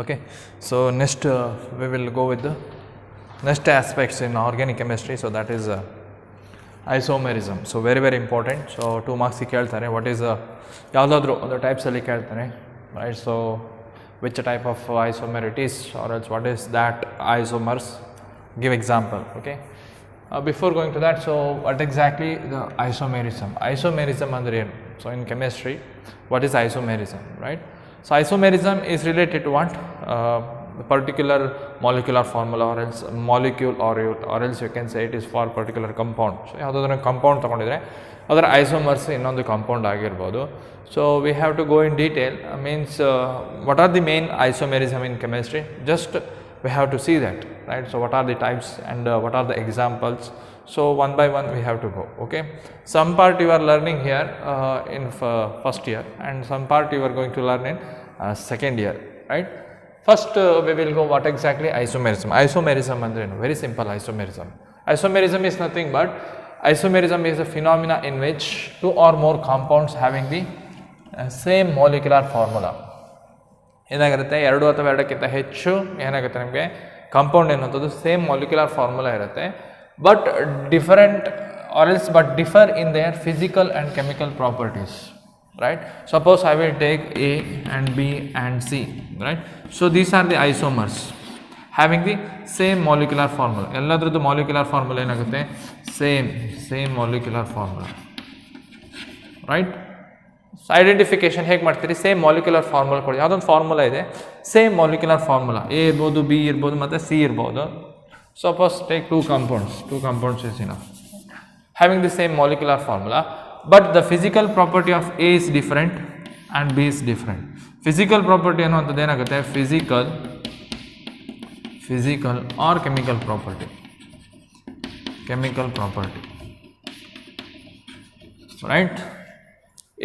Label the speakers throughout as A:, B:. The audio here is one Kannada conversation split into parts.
A: Okay, so next we will go with the next aspects in organic chemistry. So that is isomerism. So very important. So 2 marks ಕೇಳ್ತಾರೆ. What is ಯಾವುದಾದ್ರೂ ಒಂದು types ಅಲ್ಲಿ ಕೇಳ್ತಾನೆ, right? So which type of isomer it is, or else what is that isomers? Give example. Okay. Before going to that, so what exactly the isomerism? Isomerism ಅಂದ್ರೆ ಏನು? So in chemistry, what is isomerism, right? So isomerism is related to what? The particular molecular formula, or else molecule, or else you can say it is for particular compound. So ಯಾವುದಾದ್ರೂ compound ತಗೊಂಡಿದ್ರೆ ಅದರ isomers ಇನ್ನೊಂದು compound ಆಗಿರ್ಬೋದು. So we have to go in detail, means what are the main isomerism in chemistry? Just we have to see that, right? So what are the types and what are the examples? So one by one we have to go. Okay, some part you are learning here in first year, and some part you are going to learn in second year, right? First we will go what exactly isomerism. Isomerism andre very simple. Isomerism is nothing but isomerism is a phenomena in which two or more compounds having the same molecular formula. ಏನಾಗಿರುತ್ತೆ, 2 ಅಥವಾ 2ಕ್ಕಿಂತ ಹೆಚ್ಚು ಏನಾಗುತ್ತೆ ನಮಗೆ ಕಾಂಪೌಂಡ್ ಎನ್ನುವಂಥದ್ದು ಸೇಮ್ ಮಾಲಿಕ್ಯುಲರ್ ಫಾರ್ಮುಲಾ ಇರುತ್ತೆ, but different or else but differ in their physical and chemical properties, right? Suppose I will take A and B and C, right? So these are the isomers having the same molecular formula. ಎಲ್ಲದರದ್ದು molecular formula ಏನಾಗುತ್ತೆ, same molecular formula, right? So identification ಹೇಗೆ ಮಾಡ್ತೀರಿ, ಸೇಮ್ ಮಾಲಿಕ್ಯುಲರ್ ಫಾರ್ಮುಲಾ ಕೊಡಿ. ಯಾವುದೊಂದು ಫಾರ್ಮುಲಾ ಇದೆ, ಸೇಮ್ ಮಾಲಿಕ್ಯುಲರ್ ಫಾರ್ಮುಲಾ, ಎ ಇರ್ಬೋದು, ಬಿ ಇರ್ಬೋದು, ಮತ್ತು ಸಿ ಇರ್ಬೋದು. Suppose take two compounds is enough having the same molecular formula, but the physical property of A is different and B is different. Physical property ಅನ್ನುವಂಥದ್ದು ಏನಾಗುತ್ತೆ, physical R chemical property, right?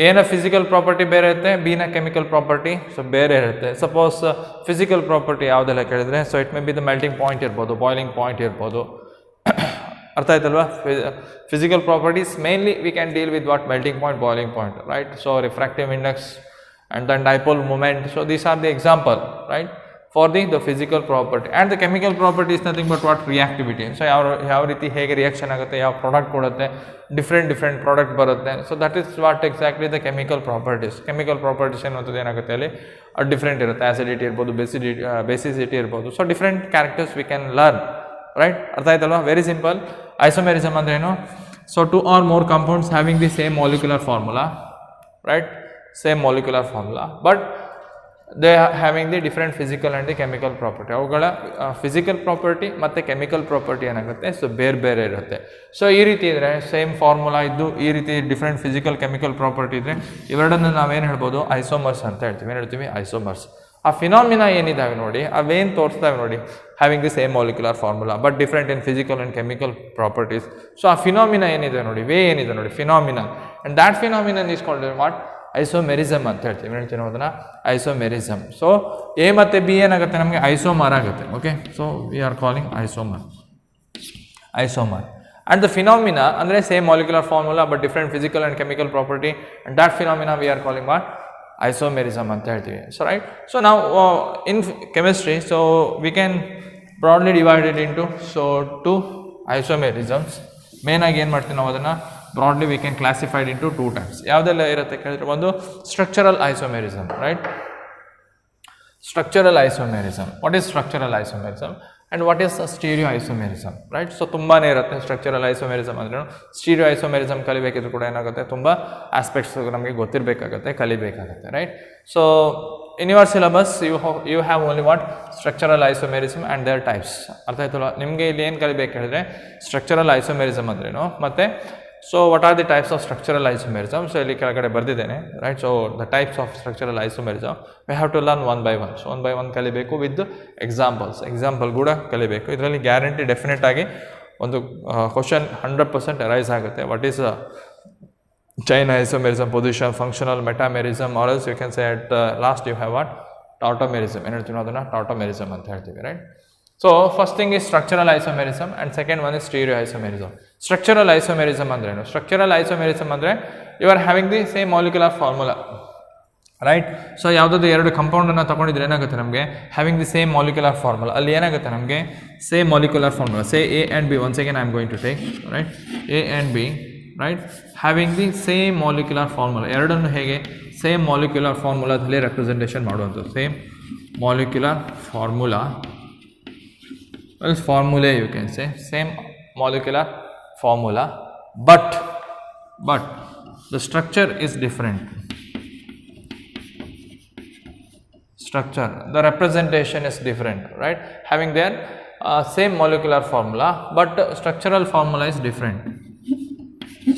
A: ಎನ ಫಿಸಿಕಲ್ ಪ್ರಾಪರ್ಟಿ ಬೇರೆ ಇರುತ್ತೆ, ಬಿನ ಕೆಮಿಕಲ್ ಪ್ರಾಪರ್ಟಿ ಸೊ ಬೇರೆ ಇರುತ್ತೆ. ಸಪೋಸ್ ಫಿಸಿಕಲ್ ಪ್ರಾಪರ್ಟಿ ಯಾವುದೆಲ್ಲ ಕೇಳಿದ್ರೆ, so it may be the melting point ಇರ್ಬೋದು, ಬಾಯ್ಲಿಂಗ್ ಪಾಯಿಂಟ್ ಇರ್ಬೋದು. ಅರ್ಥ ಆಯ್ತಲ್ವಾ? Physical properties mainly we can deal with what, melting point, boiling point, right? So refractive index and then dipole moment. So these are the example, right, for the physical property. And the chemical property is nothing but what, reactivity. So ಯಾವ ರೀತಿ ಹೇಗೆ ರಿಯಾಕ್ಷನ್ ಆಗುತ್ತೆ, ಯಾವ ಪ್ರಾಡಕ್ಟ್ ಕೊಡುತ್ತೆ, ಡಿಫ್ರೆಂಟ್ ಪ್ರಾಡಕ್ಟ್ ಬರುತ್ತೆ. So that is what exactly the chemical properties. Chemical properties ಅನ್ನೋದು ಏನಾಗುತ್ತೆ ಅಲ್ಲಿ ಡಿಫ್ರೆಂಟ್ ಇರುತ್ತೆ, ಆಸಿಡಿಟಿ ಇರ್ಬೋದು, ಬೇಸಿಸಿಟಿ ಇರ್ಬೋದು. So different characters we can learn, right? ಅರ್ಥ ಆಯ್ತಲ್ವಾ? Very simple. ಐಸೋಮೆರಿಸಮ್ ಅಂದ್ರೆ ಏನು? So 2 or more compounds having the same molecular formula, right? Same molecular formula, but they are having the different physical and the chemical property. ಅವುಗಳ ಫಿಸಿಕಲ್ ಪ್ರಾಪರ್ಟಿ ಮತ್ತು ಕೆಮಿಕಲ್ ಪ್ರಾಪರ್ಟಿ ಏನಾಗುತ್ತೆ, ಸೊ ಬೇರೆ ಇರುತ್ತೆ. ಸೊ ಈ ರೀತಿ ಇದ್ದರೆ ಸೇಮ್ ಫಾರ್ಮುಲಾ ಇದ್ದು ಈ ರೀತಿ ಡಿಫ್ರೆಂಟ್ ಫಿಸಿಕಲ್ ಕೆಮಿಕಲ್ ಪ್ರಾಪರ್ಟಿ ಇದ್ದರೆ ಇವೆರಡನ್ನು ನಾವೇನು ಹೇಳ್ಬೋದು, ಐಸೋಮರ್ಸ್ ಅಂತ ಹೇಳ್ತೀವಿ. ಏನು ಹೇಳ್ತೀವಿ? ಐಸೋಮರ್ಸ್. ಆ ಫಿನಾಮಿನಾ ಏನಿದ್ದಾವೆ ನೋಡಿ, ಅವೇನು ತೋರಿಸ್ತಾವೆ ನೋಡಿ, having the same molecular formula but different in physical and chemical properties. So ಆ ಫಿನಾಮಿನಾ ಏನಿದೆ ನೋಡಿ, ವೇ ಏನಿದೆ ನೋಡಿ, phenomena, and that phenomenon is called what, isomerism ಅಂತ ಹೇಳ್ತೀವಿ. ಏನು ಹೇಳ್ತೀವಿ ಅದನ್ನು? ಐಸೋಮೆರಿಸಮ್. ಸೊ ಎ ಮತ್ತು ಬಿ ಏನಾಗುತ್ತೆ ನಮಗೆ, ಐಸೋಮರ್ ಆಗುತ್ತೆ. Okay, so we are calling isomer. And the phenomena ಅಂದರೆ same molecular formula but different physical and chemical property, and that phenomena we are calling what, isomerism ಅಂತ ಹೇಳ್ತೀವಿ. ಸೊ ರೈಟ್, ಸೊ ನಾವು in chemistry, so we can broadly divided into so 2 ಐಸೋಮೆರಿಸಮ್ಸ್. ಮೇನಾಗಿ ಏನು ಮಾಡ್ತೀವಿ ನಾವು ಅದನ್ನು broadly we can classified into 2 types. ಯಾವುದೆಲ್ಲ ಇರುತ್ತೆ ಕೇಳಿದ್ರೆ, ಒಂದು structural isomerism, right? Structural isomerism. What is structural isomerism and what is stereo isomerism, right? So ತುಂಬಾ ಇರುತ್ತೆ ಸ್ಟ್ರಕ್ಚರಲ್ ಐಸೋಮೆರಿಸಮ್ ಅಂದ್ರೆ. ಸ್ಟೀರಿಯೋ ಐಸೋಮೆರಿಸಮ್ ಕಲಿಬೇಕಿದ್ರು ಕೂಡ ಏನಾಗುತ್ತೆ, ತುಂಬ ಆಸ್ಪೆಕ್ಟ್ಸ್ ನಮಗೆ ಗೊತ್ತಿರಬೇಕಾಗುತ್ತೆ, ಕಲಿಬೇಕಾಗುತ್ತೆ, right? So in your syllabus you have only what, structural isomerism and their types. ಅರ್ಥ ಆಯ್ತಲ್ಲ? ನಿಮಗೆ ಇಲ್ಲಿ ಏನು ಕಲಿಬೇಕು ಹೇಳಿದ್ರೆ, ಸ್ಟ್ರಕ್ಚರಲ್ ಐಸೋಮೆರಿಸಮ್ ಅಂದ್ರೇನು, ಮತ್ತು so what are the types of structural isomerism. So ಇಲ್ಲಿ ಕೆಳಗಡೆ ಬರ್ದಿದ್ದೇನೆ, right? So the types of structural isomerism we have to learn one by one. So one by one ಕಲಿಬೇಕು ವಿತ್ ಎಕ್ಸಾಂಪಲ್ ಕೂಡ ಕಲಿಬೇಕು. ಇದರಲ್ಲಿ ಗ್ಯಾರಂಟಿ ಡೆಫಿನೆಟ್ ಆಗಿ ಒಂದು ಕ್ವಶನ್ 100% ಅರೈಸ್ ಆಗುತ್ತೆ. What is chain isomerism, position, functional, metamerism, or else you can say at last you have what, tautomerism. ಏನು ಹೇಳ್ತೀವಿ ಅದನ್ನು, tautomerism ಅಂತ ಹೇಳ್ತೀವಿ, right? So first thing is structural isomerism and second one is stereo isomerism. Structural isomerism ಅಂದ್ರೇನು? Structural isomerism ಅಂದರೆ you are having the same molecular formula, right. So ಯಾವುದಾದ್ರು ಎರಡು ಕಂಪೌಂಡನ್ನು ತೊಗೊಂಡಿದ್ರೆ ಏನಾಗುತ್ತೆ ನಮಗೆ having the same molecular formula, ಅಲ್ಲಿ ಏನಾಗುತ್ತೆ ನಮಗೆ same molecular formula, say A and B, once again I am going to take right A and B right having the same molecular formula, ಎರಡನ್ನು ಹೇಗೆ ಸೇಮ್ ಮಾಲಿಕ್ಯುಲರ್ ಫಾರ್ಮುಲಾದಲ್ಲಿ ರೆಪ್ರೆಸೆಂಟೇಷನ್ ಮಾಡುವಂಥದ್ದು, same molecular formula formulae you can say, same molecular formula but the structure is different, structure, the representation is different, right, having their same molecular formula but structural formula is different,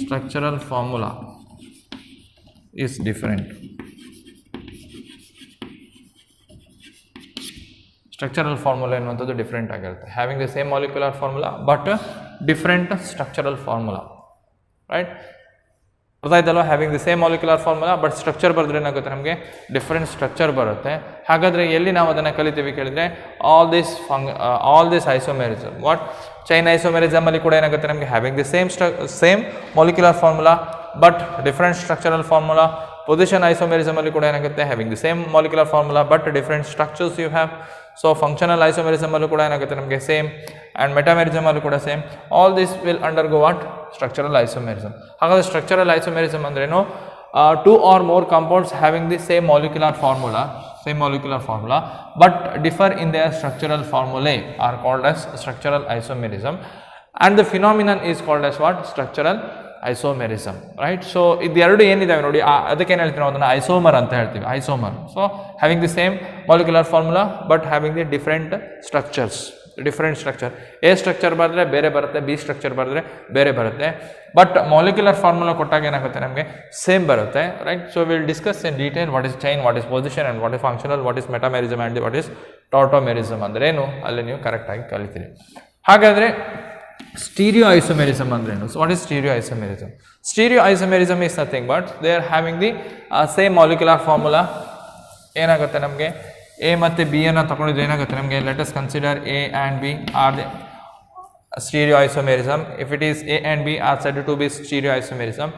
A: structural formula is different, structural formula ಎನ್ನುವಂಥದ್ದು ಡಿಫ್ರೆಂಟ್ ಆಗಿರುತ್ತೆ, having the same molecular formula but different structural formula, right. ಅರ್ಥ ಆಯ್ತಲ್ವ, having the same molecular formula but structure ಬರೆದ್ರೆ ಏನಾಗುತ್ತೆ ನಮಗೆ ಡಿಫ್ರೆಂಟ್ ಸ್ಟ್ರಕ್ಚರ್ ಬರುತ್ತೆ. ಹಾಗಾದರೆ ಎಲ್ಲಿ ನಾವು ಅದನ್ನು ಕಲಿತೀವಿ ಕೇಳಿದರೆ all this isomerism, what chain isomerism ಅಲ್ಲಿ ಕೂಡ ಏನಾಗುತ್ತೆ ನಮಗೆ having the same molecular formula but different structural formula. Position isomerism ಅಲ್ಲಿ ಕೂಡ ಏನಾಗುತ್ತೆ having the same molecular formula but different structures you have. So functional isomerism ಅಲ್ಲೂ ಕೂಡ ಏನಾಗುತ್ತೆ ನಮಗೆ ಸೇಮ್, ಆ್ಯಂಡ್ ಮೆಟಾಮೆರಿಸಮ್ ಅಲ್ಲೂ ಕೂಡ same. All this will undergo what structural isomerism. ಹಾಗಾದರೆ ಸ್ಟ್ರಕ್ಚರಲ್ ಐಸೋಮೆರಿಸಮ್ ಅಂದ್ರೇನು, two or more compounds having the same molecular formula but differ in there structural ಫಾರ್ಮುಲೆ are called as structural isomerism, and the phenomenon is called as what structural isomerism, right. So ಇದೆರಡು ಏನಿದ್ದಾವೆ ನೋಡಿ, ಅದಕ್ಕೇನು ಹೇಳ್ತೀವಿ ನಾವು ಅದನ್ನು ಐಸೋಮರ್ ಅಂತ ಹೇಳ್ತೀವಿ, isomer. So having the same molecular formula but having the different structures, different structure. A structure ಬರೆದ್ರೆ ಬೇರೆ ಬರುತ್ತೆ, ಬಿ ಸ್ಟ್ರಕ್ಚರ್ ಬರೆದ್ರೆ ಬೇರೆ ಬರುತ್ತೆ, ಬಟ್ ಮಾಲಿಕ್ಯುಲರ್ ಫಾರ್ಮುಲಾ ಕೊಟ್ಟಾಗ ಏನಾಗುತ್ತೆ ನಮಗೆ ಸೇಮ್ ಬರುತ್ತೆ, right. So will discuss in detail what is chain, what is position and what is functional, what is metamerism and what is tautomerism ಅಂದ್ರೇನು ಅಲ್ಲಿ ನೀವು ಕರೆಕ್ಟಾಗಿ ಕಲಿತೀರಿ. ಹಾಗಾದರೆ ಸ್ಟೀರಿಯೋ ಐಸೋಮೆರಿಸಮ್ ಅಂದ್ರೇನು? So what is stereo isomerism? Stereo isomerism is nothing but they are having the same molecular formula. ಏನಾಗುತ್ತೆ ನಮಗೆ ಎ ಮತ್ತು ಬಿ ಅನ್ನು ತಗೊಂಡಿದ್ದು ಏನಾಗುತ್ತೆ ನಮಗೆ, let us consider A and B are the stereo isomerism. If it is A and B are said to be stereo isomerism.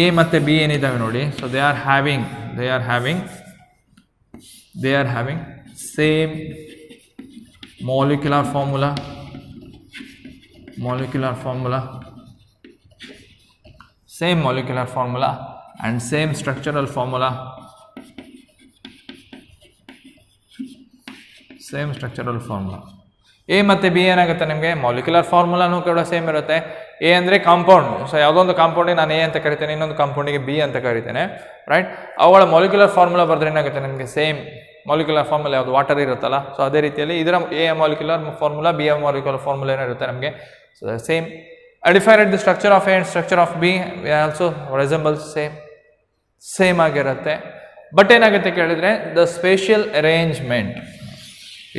A: A ಮತ್ತು ಬಿ ಏನಿದ್ದಾವೆ ನೋಡಿ, so they are having same molecular formula same molecular formula and same structural formula, A ಮತ್ತು ಬಿ ಏನಾಗುತ್ತೆ ನಿಮಗೆ ಮಾಲಿಕ್ಯುಲರ್ ಫಾರ್ಮುಲಾನು ಕೂಡ ಸೇಮ್ ಇರುತ್ತೆ. ಎ ಅಂದರೆ ಕಾಂಪೌಂಡ್, ಸೊ ಯಾವುದೊಂದು ಕಾಂಪೌಂಡಿಗೆ ನಾನು ಎ ಅಂತ ಕರಿತೇನೆ, ಇನ್ನೊಂದು ಕಾಂಪೌಂಡಿಗೆ ಬಿ ಅಂತ ಕರಿತೇನೆ, ರೈಟ್. ಅವುಗಳ ಮಾಲಿಕ್ಯುಲರ್ ಫಾರ್ಮುಲಾ ಬರೆದ್ರೆ ಏನಾಗುತ್ತೆ ನಿಮಗೆ ಸೇಮ್ ಮಾಲಿಕ್ಯುಲರ್ ಫಾರ್ಮುಲಾ ಯಾವುದು ವಾಟರ್ ಇರುತ್ತಲ್ಲ, ಸೊ ಅದೇ ರೀತಿಯಲ್ಲಿ ಇದರ A molecular formula B molecular formula ಏನಿರುತ್ತೆ ನಮಗೆ, so same. Identified the structure of A and structure of be also resembles same ಆಗಿರುತ್ತೆ. ಬಟ್ ಏನಾಗುತ್ತೆ ಕೇಳಿದ್ರೆ ದ ಸ್ಪೇಷಿಯಲ್ ಅರೇಂಜ್ಮೆಂಟ್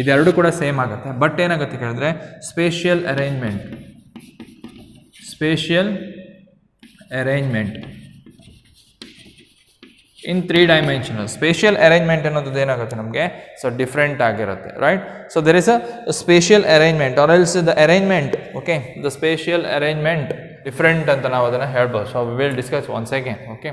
A: ಇದೆರಡು ಕೂಡ ಸೇಮ್ ಆಗುತ್ತೆ. ಬಟ್ ಏನಾಗುತ್ತೆ ಕೇಳಿದ್ರೆ spatial arrangement in 3 dimensional. Spatial arrangement ಅನ್ನೋದು ಏನಾಗುತ್ತೆ ನಮಗೆ, ಸೊ ಡಿಫ್ರೆಂಟ್ ಆಗಿರುತ್ತೆ, right. So there is a spatial arrangement are else the arrangement, okay, the spatial arrangement different ಅಂತ ನಾವು ಅದನ್ನು ಹೇಳ್ಬೋದು. So we will discuss once again, okay.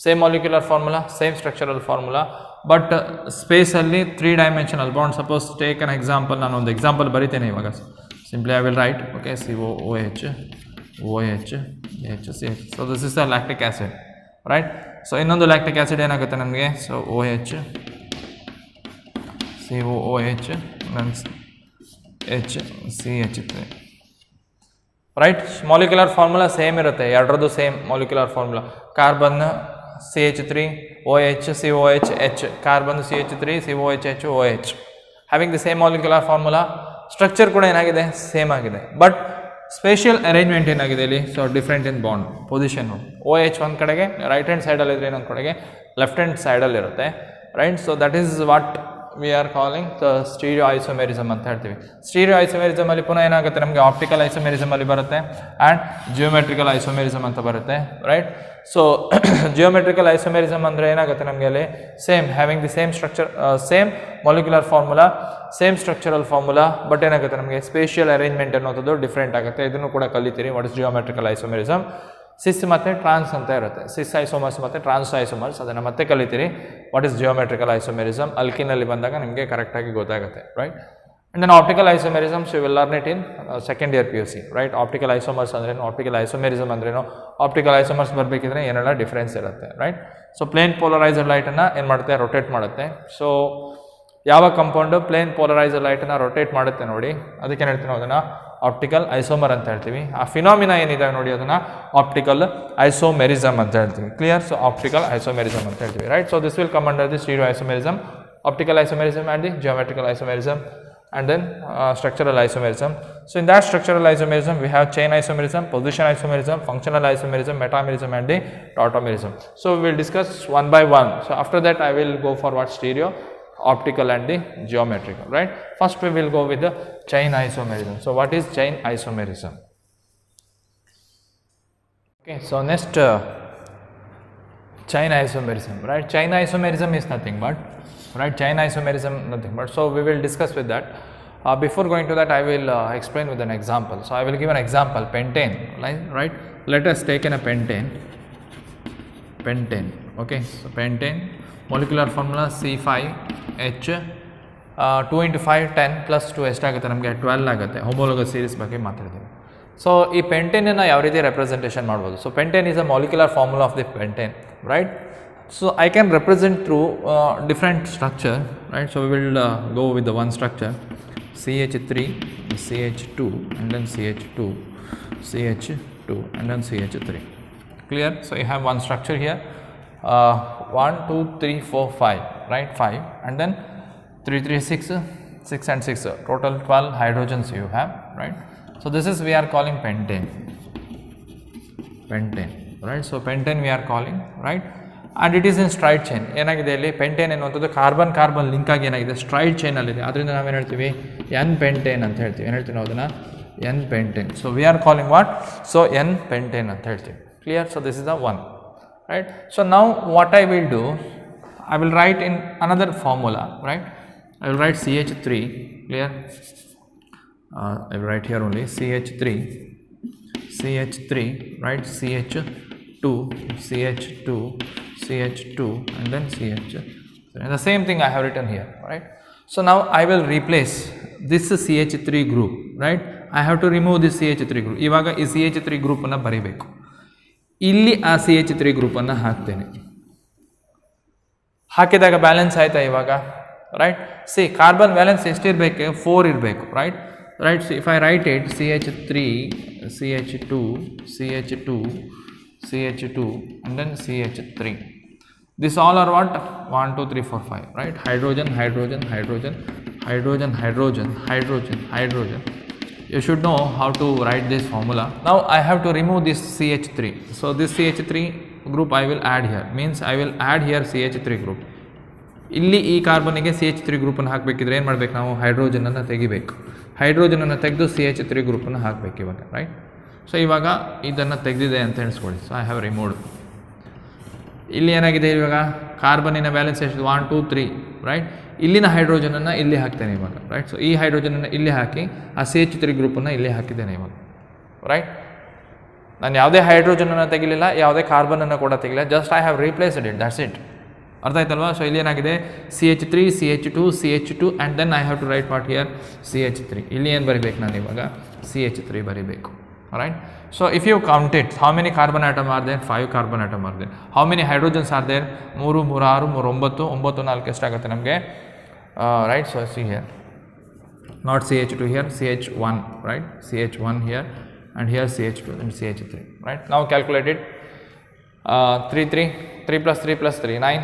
A: Same molecular formula, same structural formula, but ಸ್ಪೇಸಲ್ಲಿ 3 dimensional bond. Suppose take an example, ನಾನು ಒಂದು ಎಕ್ಸಾಂಪಲ್ ಬರಿತೇನೆ ಇವಾಗ. Simply I will write, okay, COOH, OH, CH. So this is the lactic acid, right. So ಇನ್ನೊಂದು ಲ್ಯಾಕ್ಟಿಕ್ ಆ್ಯಸಿಡ್ ಏನಾಗುತ್ತೆ ನಮಗೆ, so OH, COOH, HCH3, right. Molecular formula same ಇರುತ್ತೆ, ಎರಡರದ್ದು same molecular formula. Carbon CH3, OH, COH, H, carbon CH3, COH, H, OH, having the same molecular formula. Structure ಕೂಡ ಏನಾಗಿದೆ, ಸೇಮ್ ಆಗಿದೆ. ಬಟ್ ಸ್ಪೇಷಿಯಲ್ ಅರೇಂಜ್ಮೆಂಟ್ ಏನಾಗಿದೆ ಇಲ್ಲಿ, so different in bond position. OH ಒಂದು ಕಡೆಗೆ ರೈಟ್ ಹ್ಯಾಂಡ್ ಸೈಡಲ್ಲಿ ಇದ್ರೆ, ಇನ್ನೊಂದು ಕಡೆಗೆ ಲೆಫ್ಟ್ ಹ್ಯಾಂಡ್ ಸೈಡಲ್ಲಿ ಇರುತ್ತೆ, right. So that is what we are calling the stereo isomerism ಅಂತ ಹೇಳ್ತೀವಿ. ಸ್ಟೀರಿಯೋ ಐಸೋಮೆರಿಸಮ್ ಅಲ್ಲಿ ಪುನಃ ಏನಾಗುತ್ತೆ ನಮಗೆ ಆಪ್ಟಿಕಲ್ ಐಸೋಮೆರಿಸಮ್ ಅಲ್ಲಿ ಬರುತ್ತೆ ಆ್ಯಂಡ್ ಜಿಯೋಮೆಟ್ರಿಕಲ್ ಐಸೋಮೆರಿಸಮ್ ಅಂತ ಬರುತ್ತೆ, ರೈಟ್. ಸೊ ಜಿಯೋಮೆಟ್ರಿಕಲ್ ಐಸೋಮೆರಿಸಮ್ ಅಂದರೆ ಏನಾಗುತ್ತೆ ನಮಗೆ ಅಲ್ಲಿ same, having the same structure, same molecular formula, same structural formula, but ಏನಾಗುತ್ತೆ ನಮಗೆ ಸ್ಪೇಷಿಯಲ್ ಅರೇಂಜ್ಮೆಂಟ್ ಅನ್ನೋದು ಡಿಫ್ರೆಂಟ್ ಆಗುತ್ತೆ. ಇದನ್ನು ಕೂಡ ಕಲಿತೀರಿ, ವಾಟ್ ಇಸ್ ಜಿಯೋಮೆಟ್ರಿಕಲ್ ಐಸೋಮೆರಿಸಮ್. ಸಿಸ್ ಮತ್ತು ಟ್ರಾನ್ಸ್ ಅಂತ ಇರುತ್ತೆ. ಸಿಸ್ ಐಸೋಮರ್ಸ್ ಮತ್ತು ಟ್ರಾನ್ಸ್ ಐಸೋಮರ್ಸ್ ಅದನ್ನು ಮತ್ತೆ ಕಲಿತೀರಿ. ವಾಟ್ ಇಸ್ ಜಿಯೋಮೆಟ್ರಿಕಲ್ ಐಸೋಮೆರಿಸಮ್ ಅಲ್ಕಿನಲ್ಲಿ ಬಂದಾಗ ನಿಮಗೆ ಕರೆಕ್ಟಾಗಿ ಗೊತ್ತಾಗುತ್ತೆ, right. And then optical isomerisms you will learn it in second year PUC, right. Optical isomers ಅಂದ್ರೇನು, ಆಪ್ಟಿಕಲ್ ಐಸೋಮೆರಿಸಮ್ ಅಂದ್ರೇನು, ಆಪ್ಟಿಕಲ್ ಐಸೋಮರ್ಸ್ ಬರಬೇಕಿದ್ರೆ ಏನೆಲ್ಲ ಡಿಫ್ರೆನ್ಸ್ ಇರುತ್ತೆ, ರೈಟ್. ಸೊ ಪ್ಲೇನ್ ಪೋಲರೈಸ್ಡ್ ಲೈಟನ್ನು ಏನು ಮಾಡುತ್ತೆ, ರೊಟೇಟ್ ಮಾಡುತ್ತೆ. ಸೊ ಯಾವ ಕಂಪೌಂಡು ಪ್ಲೇನ್ ಪೋಲರೈಸ್ಡ್ ಲೈಟನ್ನು ರೊಟೇಟ್ ಮಾಡುತ್ತೆ ನೋಡಿ, ಅದಕ್ಕೇನು ಹೇಳ್ತೀವಿ ನಾವು ಅದನ್ನು ಆಪ್ಟಿಕಲ್ ಐಸೋಮರ್ ಅಂತ ಹೇಳ್ತೀವಿ. ಆ ಫಿನಾಮಿನಾ ಏನಿದೆ ನೋಡಿ ಅದನ್ನು ಆಪ್ಟಿಕಲ್ ಐಸೋಮೆರಿಸಮ್ ಅಂತ ಹೇಳ್ತೀವಿ. ಕ್ಲಿಯರ್. ಸೊ ಆಪ್ಟಿಕಲ್ ಐಸೋಮೆರಿಸಮ್ ಅಂತ ಹೇಳ್ತೀವಿ, right. So this will come under the stereo isomerism, optical isomerism and the geometrical isomerism and then structural isomerism. So in that structural isomerism we have chain isomerism, position isomerism, functional isomerism, metamerism and the tautomerism. So we will discuss one by one. So after that I will go for what stereo, optical and the geometrical, right. First we will go with the chain isomerism. So what is chain isomerism? Okay, so next chain isomerism, right. Chain isomerism is nothing but, right, chain isomerism nothing but, so we will discuss with that. Before going to that I will explain with an example. So I will give an example, pentane, right. Let us take in a pentane, okay. So pentane, molecular formula C5H 2 into 5 10 plus 2 ಎಷ್ಟಾಗುತ್ತೆ ನಮಗೆ 12 ಆಗುತ್ತೆ. ಹೋಮೋಲೋಗಸ್ ಸೀರೀಸ್ ಬಗ್ಗೆ ಮಾತಾಡ್ತೀವಿ. ಸೊ ಈ ಪೆಂಟೇನನ್ನು ಯಾವ ರೀತಿ ರೆಪ್ರೆಸೆಂಟೇಷನ್ ಮಾಡ್ಬೋದು. So pentane is a molecular formula of the pentane, right. So I can represent through different structure, right. So we will go with the one structure, CH3, CH2 and then CH2, CH2 and then CH3. Clear. So you have one structure here, 1 2 3 4 5, right, 5 and then 3 3 6 6 and 6, total 12 hydrogens you have, right. So this is we are calling pentane, right. So pentane we are calling, right. And it is in straight chain. ಏನಾಗಿದೆ ಇಲ್ಲಿ ಪೆಂಟೇನ್ ಎನ್ನುವಂಥದ್ದು ಕಾರ್ಬನ್ ಲಿಂಕ್ ಆಗಿ ಏನಾಗಿದೆ, ಸ್ಟ್ರೈಟ್ ಚೈನಲ್ಲಿದೆ. ಅದರಿಂದ ನಾವೇನು ಹೇಳ್ತೀವಿ, N pentane ಅಂತ ಹೇಳ್ತೀವಿ. ಏನು ಹೇಳ್ತೀವಿ ನಾವು ಅದನ್ನು, N pentane. So we are calling what, so N pentane ಅಂತ ಹೇಳ್ತೀವಿ. Clear. So this is the one, right. So now what I will do, I will write in another formula, right. I will write CH3, clear. I will write here only CH3, right, CH2, CH2 and then CH. And the same thing I have written here, right. So now I will replace this CH3 group, right. I have to remove this CH3 group. ಇವಾಗ ಈ CH3 ಗ್ರೂಪನ್ನು ಬರೀಬೇಕು. ಇಲ್ಲಿ ಆ CH3 ಗ್ರೂಪನ್ನು ಹಾಕ್ತೇನೆ. ಹಾಕಿದಾಗ ಬ್ಯಾಲೆನ್ಸ್ ಆಯ್ತಾ ಇವಾಗ, ರೈಟ್. ಸಿ ಕಾರ್ಬನ್ ಬ್ಯಾಲೆನ್ಸ್ ಎಷ್ಟಿರಬೇಕು, 4 ಇರಬೇಕು, right. So if I write it CH3, CH2, and then CH3. This all are what, 1 2 3 4 5, right. Hydrogen. You should know how to write this formula. Now I have to remove this CH3. So this CH3 group I will add here, means I will add here CH3 group. ಇಲ್ಲಿ ಈ ಕಾರ್ಬನ್ನಿಗೆ CH3 ಗ್ರೂಪನ್ನು ಹಾಕಬೇಕಿದ್ರೆ ಏನು ಮಾಡಬೇಕು ನಾವು, ಹೈಡ್ರೋಜನನ್ನು ತೆಗಿಬೇಕು. ಹೈಡ್ರೋಜನನ್ನು ತೆಗೆದು CH3 ಗ್ರೂಪನ್ನು ಹಾಕಬೇಕು ಇವಾಗ, ರೈಟ್. ಸೊ ಇವಾಗ ಇದನ್ನು ತೆಗೆದಿದೆ ಅಂತ ಹೇಳಿಸ್ಕೊಳ್ಳಿ. So I have removed. ಇಲ್ಲಿ ಏನಾಗಿದೆ ಇವಾಗ, ಕಾರ್ಬನ್ನಿನ ಬ್ಯಾಲೆನ್ಸ್ ಎಷ್ಟು, 1 2 3, ರೈಟ್. ಇಲ್ಲಿನ ಹೈಡ್ರೋಜನನ್ನು ಇಲ್ಲಿ ಹಾಕ್ತೇನೆ ಇವಾಗ, ರೈಟ್. ಸೊ ಈ ಹೈಡ್ರೋಜನನ್ನು ಇಲ್ಲಿ ಹಾಕಿ ಆ CH3 ಗ್ರೂಪನ್ನು ಇಲ್ಲಿ ಹಾಕಿದ್ದೇನೆ ಇವಾಗ, ರೈಟ್. ನಾನು ಯಾವುದೇ ಹೈಡ್ರೋಜನನ್ನು ತೆಗಿಲಿಲ್ಲ, ಯಾವುದೇ ಕಾರ್ಬನನ್ನು ಕೂಡ ತೆಗಿಲ್ಲ, just I have replaced it, that's it. ಅರ್ಥ ಆಯ್ತಲ್ವಾ. ಸೊ ಇಲ್ಲಿ ಏನಾಗಿದೆ, CH3, CH2 and then I have to write what here, CH3. ಇಲ್ಲಿ ಏನು ಬರೀಬೇಕು ನಾನು ಇವಾಗ, CH3 ಬರೀಬೇಕು, right. So if you count it, how many carbon atom are there, 5 carbon atom are there. How many hydrogens are there, 3 3 6 3 9 9 4 ಎಷ್ಟಾಗುತ್ತೆ ನಮಗೆ, right. So see here, not CH2 here, CH1, right. CH1 here and here CH2 and CH3, right. ನಾವು calculate it, 3 3 3 plus 3 plus 3 9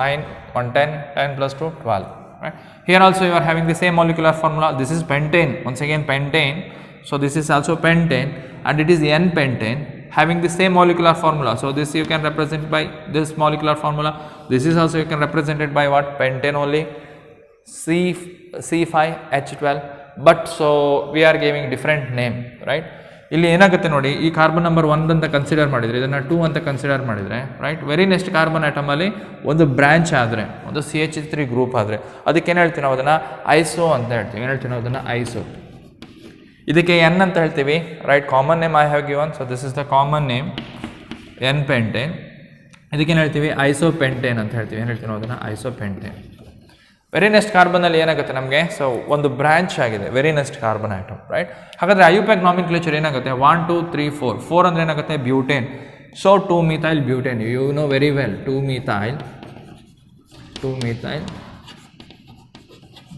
A: 9 1 10 10 plus 2 12, right. Here also you are having the same molecular formula. This is pentane, once again pentane. So this is also pentane and it is N pentane having the same molecular formula. So this you can represent by this molecular formula. This is also you can represent it by what, pentane only, C5H12. But so we are giving different name, right. ಇಲ್ಲಿ ಏನಾಗುತ್ತೆ ನೋಡಿ, ಈ ಕಾರ್ಬನ್ ನಂಬರ್ 1 ಅಂತ ಕನ್ಸಿಡರ್ ಮಾಡಿದರೆ, ಇದನ್ನು 2 ಅಂತ ಕನ್ಸಿಡರ್ ಮಾಡಿದರೆ, ರೈಟ್. ವೆರಿ ನೆಕ್ಸ್ಟ್ ಕಾರ್ಬನ್ ಆಟಮಲ್ಲಿ ಒಂದು ಬ್ರ್ಯಾಂಚ್ ಆದರೆ, ಒಂದು CH3 ಗ್ರೂಪ್ ಆದರೆ, ಅದಕ್ಕೆ ಏನು ಹೇಳ್ತೀವಿ ನಾವು ಅದನ್ನು, ಐಸೋ ಅಂತ ಹೇಳ್ತೀವಿ. ಏನು ಹೇಳ್ತೀವಿ ನಾವು ಅದನ್ನು, ಐಸೋ. ಇದಕ್ಕೆ N ಅಂತ ಹೇಳ್ತೀವಿ, right. Common name I have given. So this is the common name. N pentane. ಇದಕ್ಕೇನು ಹೇಳ್ತೀವಿ ಐಸೋಪೆಂಟೇನ್ ಅಂತ ಹೇಳ್ತೀವಿ. ಏನು ಹೇಳ್ತೀವಿ ನಾವು ಅದನ್ನು ಐಸೋಪೆಂಟೇನ್. ವೆರಿ ನೆಕ್ಸ್ಟ್ ಕಾರ್ಬನಲ್ಲಿ ಏನಾಗುತ್ತೆ ನಮಗೆ, ಸೊ ಒಂದು ಬ್ರಾಂಚ್ ಆಗಿದೆ very next carbon atom, right. ಹಾಗಾದರೆ ಐಯುಪ್ಯಾಕ್ ನಾಮಿನ್ಕ್ಲೇಚರ್ ಏನಾಗುತ್ತೆ 1 2 3 4. 4 ಅಂದರೆ ಏನಾಗುತ್ತೆ butane. So 2-methyl butane, you know very well, 2-methyl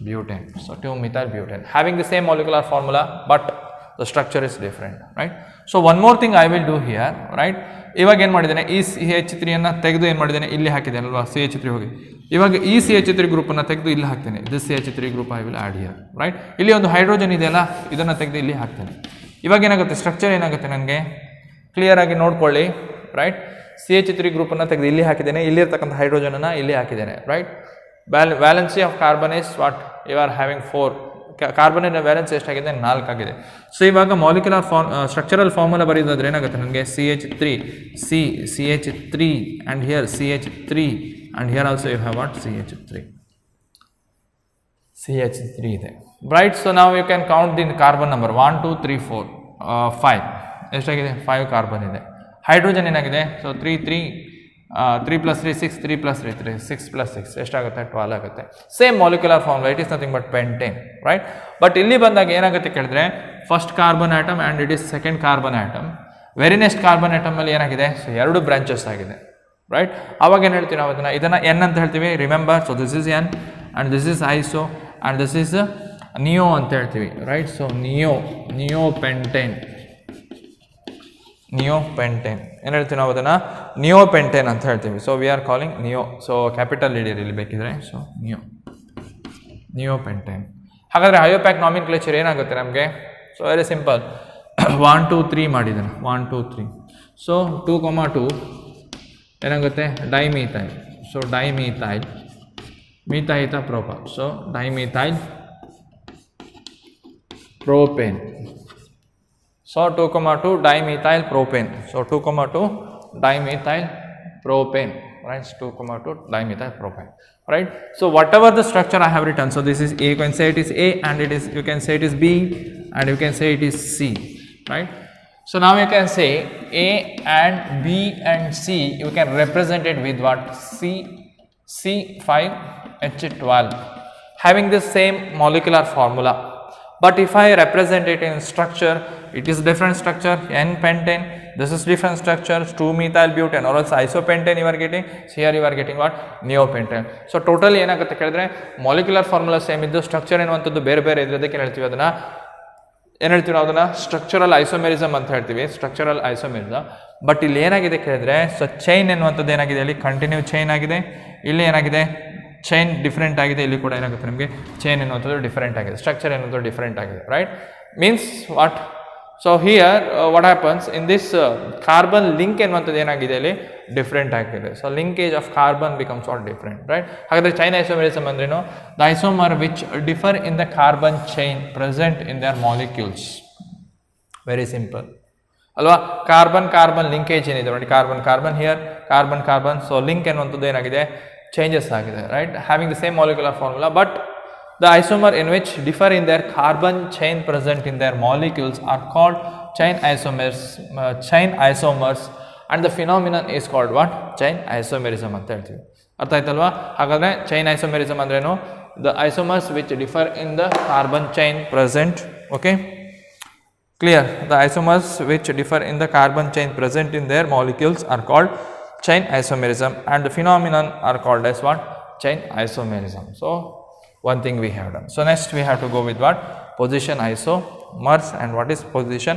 A: butane. So 2-methyl butane having the same molecular formula but the structure is different, right. So one more thing I will do here, right. ಇವಾಗ ಏನು ಮಾಡಿದ್ದೇನೆ, ಈ CH3 ಅನ್ನು ತೆಗೆದು ಏನು ಮಾಡಿದ್ದೇನೆ ಇಲ್ಲಿ ಹಾಕಿದ್ದೇನೆ ಅಲ್ವಾ, CH3 ಹೋಗಿ ಇವಾಗ ಈ CH3 ಗ್ರೂಪನ್ನು ತೆಗೆದು ಇಲ್ಲಿ ಹಾಕ್ತೇನೆ. This CH3 group I will add here, right. ಇಲ್ಲಿ ಒಂದು ಹೈಡ್ರೋಜನ್ ಇದೆಯಲ್ಲ, ಇದನ್ನು ತೆಗೆದು ಇಲ್ಲಿ ಹಾಕ್ತೇನೆ. ಇವಾಗ ಏನಾಗುತ್ತೆ ಸ್ಟ್ರಕ್ಚರ್ ಏನಾಗುತ್ತೆ ನನಗೆ ಕ್ಲಿಯರ್ ಆಗಿ ನೋಡ್ಕೊಳ್ಳಿ, ರೈಟ್. CH3 ಗ್ರೂಪನ್ನು ತೆಗೆದು ಇಲ್ಲಿ ಹಾಕಿದ್ದೇನೆ, ಇಲ್ಲಿರ್ತಕ್ಕಂಥ ಹೈಡ್ರೋಜನನ್ನು ಇಲ್ಲಿ ಹಾಕಿದ್ದೇನೆ, right. Valency of carbon is what you are having 4. ಕಾರ್ಬನಿನ ವ್ಯಾಲೆನ್ಸಿ ಎಷ್ಟಾಗಿದೆ 4 ಆಗಿದೆ. ಸೊ ಇವಾಗ ಮಾಲಿಕ್ಯುಲರ್ ಸ್ಟ್ರಕ್ಚರಲ್ ಫಾರ್ಮುಲಾ ಬರೆಯೋದಾದ್ರೆ ಏನಾಗುತ್ತೆ ನನಗೆ CH3 and here CH3 and here also you have what CH3 ಇದೆ, ರೈಟ್. ಸೊ ನಾವು you can count the carbon number 1 2 3 4 5 ಎಷ್ಟಾಗಿದೆ 5 ಕಾರ್ಬನ್ ಇದೆ. ಹೈಡ್ರೋಜನ್ ಏನಾಗಿದೆ, ಸೊ 3 + 3 6, 3 + 3 3 6 + 6 ಎಷ್ಟಾಗುತ್ತೆ 12 ಆಗುತ್ತೆ. Same molecular formula, it is nothing but pentane, right. But ಇಲ್ಲಿ ಬಂದಾಗ ಏನಾಗುತ್ತೆ ಕೇಳಿದ್ರೆ first carbon atom and it is second carbon atom. Very next carbon ಆಟಮಲ್ಲಿ ಏನಾಗಿದೆ, ಸೊ 2 ಬ್ರಾಂಚಸ್ ಆಗಿದೆ, ರೈಟ್. ಅವಾಗ ಏನು ಹೇಳ್ತೀವಿ ನಾವು ಇದನ್ನು ಎನ್ ಅಂತ ಹೇಳ್ತೀವಿ, remember. So this is N and this is iso and this is neo ಅಂತ ಹೇಳ್ತೀವಿ, ರೈಟ್. ಸೊ ನಿಯೋಪೆಂಟೇನ್ ಏನು ಹೇಳ್ತೀವಿ ನಾವು ಅದನ್ನು ನಿಯೋಪೆಂಟೇನ್ ಅಂತ ಹೇಳ್ತೀವಿ. So we are calling neo. So capital ಇಡಿಯರ್ ಇಲ್ಲಿ ಬೇಕಿದ್ರೆ. So neopentane. ಹಾಗಾದರೆ ಐಯುಪ್ಯಾಕ್ ನಾಮಿನ್ಕ್ಲೇಚರ್ ಏನಾಗುತ್ತೆ ನಮಗೆ, ಸೊ ವೆರಿ ಸಿಂಪಲ್. 1 2 3 ಮಾಡಿದ್ದಾನೆ, 1 2 3. ಸೊ 2, 2 ಏನಾಗುತ್ತೆ dimethyl. So dimethyl prop. So dimethyl propane. So 2, 2 dimethyl propane. So 2, 2 dimethyl propane, right. 2, 2 dimethyl propane, right. So whatever the structure I have written, so this is A, you can say it is A, and it is, you can say it is B, and you can say it is C, right. So now you can say A and B and C, you can represent it with what, C5H12 having the same molecular formula. But if I represent it in structure, it is different structure, N-pentane, this is different structure, 2-methyl butane, or else isopentane you are getting. So here you are getting what, neopentane. So totally ಏನಾಗುತ್ತೆ ಕೇಳಿದ್ರೆ ಮಾಲಿಕ್ಯುಲರ್ ಫಾರ್ಮುಲಾ ಸೇಮ್ ಇದ್ದು ಸ್ಟ್ರಕ್ಚರ್ ಎನ್ನುವಂಥದ್ದು ಬೇರೆ ಬೇರೆ ಇರೋದಕ್ಕೆ ಏನು ಹೇಳ್ತೀವಿ ಅದನ್ನು, ಏನು ಹೇಳ್ತೀವಿ ನಾವು ಅದನ್ನು ಸ್ಟ್ರಕ್ಚರಲ್ ಐಸೋಮೆರಿಸಮ್ ಅಂತ ಹೇಳ್ತೀವಿ, ಸ್ಟ್ರಕ್ಚರಲ್ ಐಸೋಮೆರಿಸಮ್. ಬಟ್ ಇಲ್ಲಿ ಏನಾಗಿದೆ ಕೇಳಿದ್ರೆ, ಸೊ ಚೈನ್ ಎನ್ನುವಂಥದ್ದು ಏನಾಗಿದೆ, ಇಲ್ಲಿ ಕಂಟಿನ್ಯೂ ಚೈನ್ ಆಗಿದೆ, ಇಲ್ಲಿ ಏನಾಗಿದೆ ಚೈನ್ ಡಿಫ್ರೆಂಟ್ ಆಗಿದೆ, ಇಲ್ಲಿ ಕೂಡ ಏನಾಗುತ್ತೆ ನಮಗೆ ಚೈನ್ ಎನ್ನುವಂಥದ್ದು ಡಿಫ್ರೆಂಟ್ ಆಗಿದೆ, ಸ್ಟ್ರಕ್ಚರ್ ಎನ್ನುವಂಥದ್ದು ಡಿಫ್ರೆಂಟ್ ಆಗಿದೆ, right. Means what, so here what happens in this carbon link ಎನ್ನುವಂಥದ್ದು ಏನಾಗಿದೆ ಇಲ್ಲಿ ಡಿಫ್ರೆಂಟ್ ಆಗಿದೆ. So linkage of carbon becomes what different, right. ಹಾಗಾದರೆ ಚೈನ್ ಐಸೋಮೆರಿಸಮ್ ಅಂದ್ರೇನು, the isomer which differ in the carbon chain present in their molecules. Very simple ಅಲ್ವಾ. ಕಾರ್ಬನ್ ಲಿಂಕೇಜ್ ಏನಿದೆ ನೋಡಿ, carbon here carbon. So link ಎನ್ನುವಂಥದ್ದು ಏನಾಗಿದೆ changes ಆಗಿದೆ, right. Having the same molecular formula, but the isomer in which differ in their carbon chain present in their molecules are called chain isomers, and the phenomenon is called what, chain isomerism ಅಂತ ಹೇಳ್ತೀವಿ. ಅರ್ಥ ಆಯ್ತಲ್ವಾ. ಹಾಗಾದರೆ ಚೈನ್ ಐಸೋಮೆರಿಸಮ್ ಅಂದ್ರೇನು, the isomers which differ in the carbon chain present, okay, clear. The isomers which differ in the carbon chain present in their molecules are called chain isomerism, and the phenomenon are called as what, chain isomerism. So one thing we have done. So next we have to go with what, position isomers, and what is position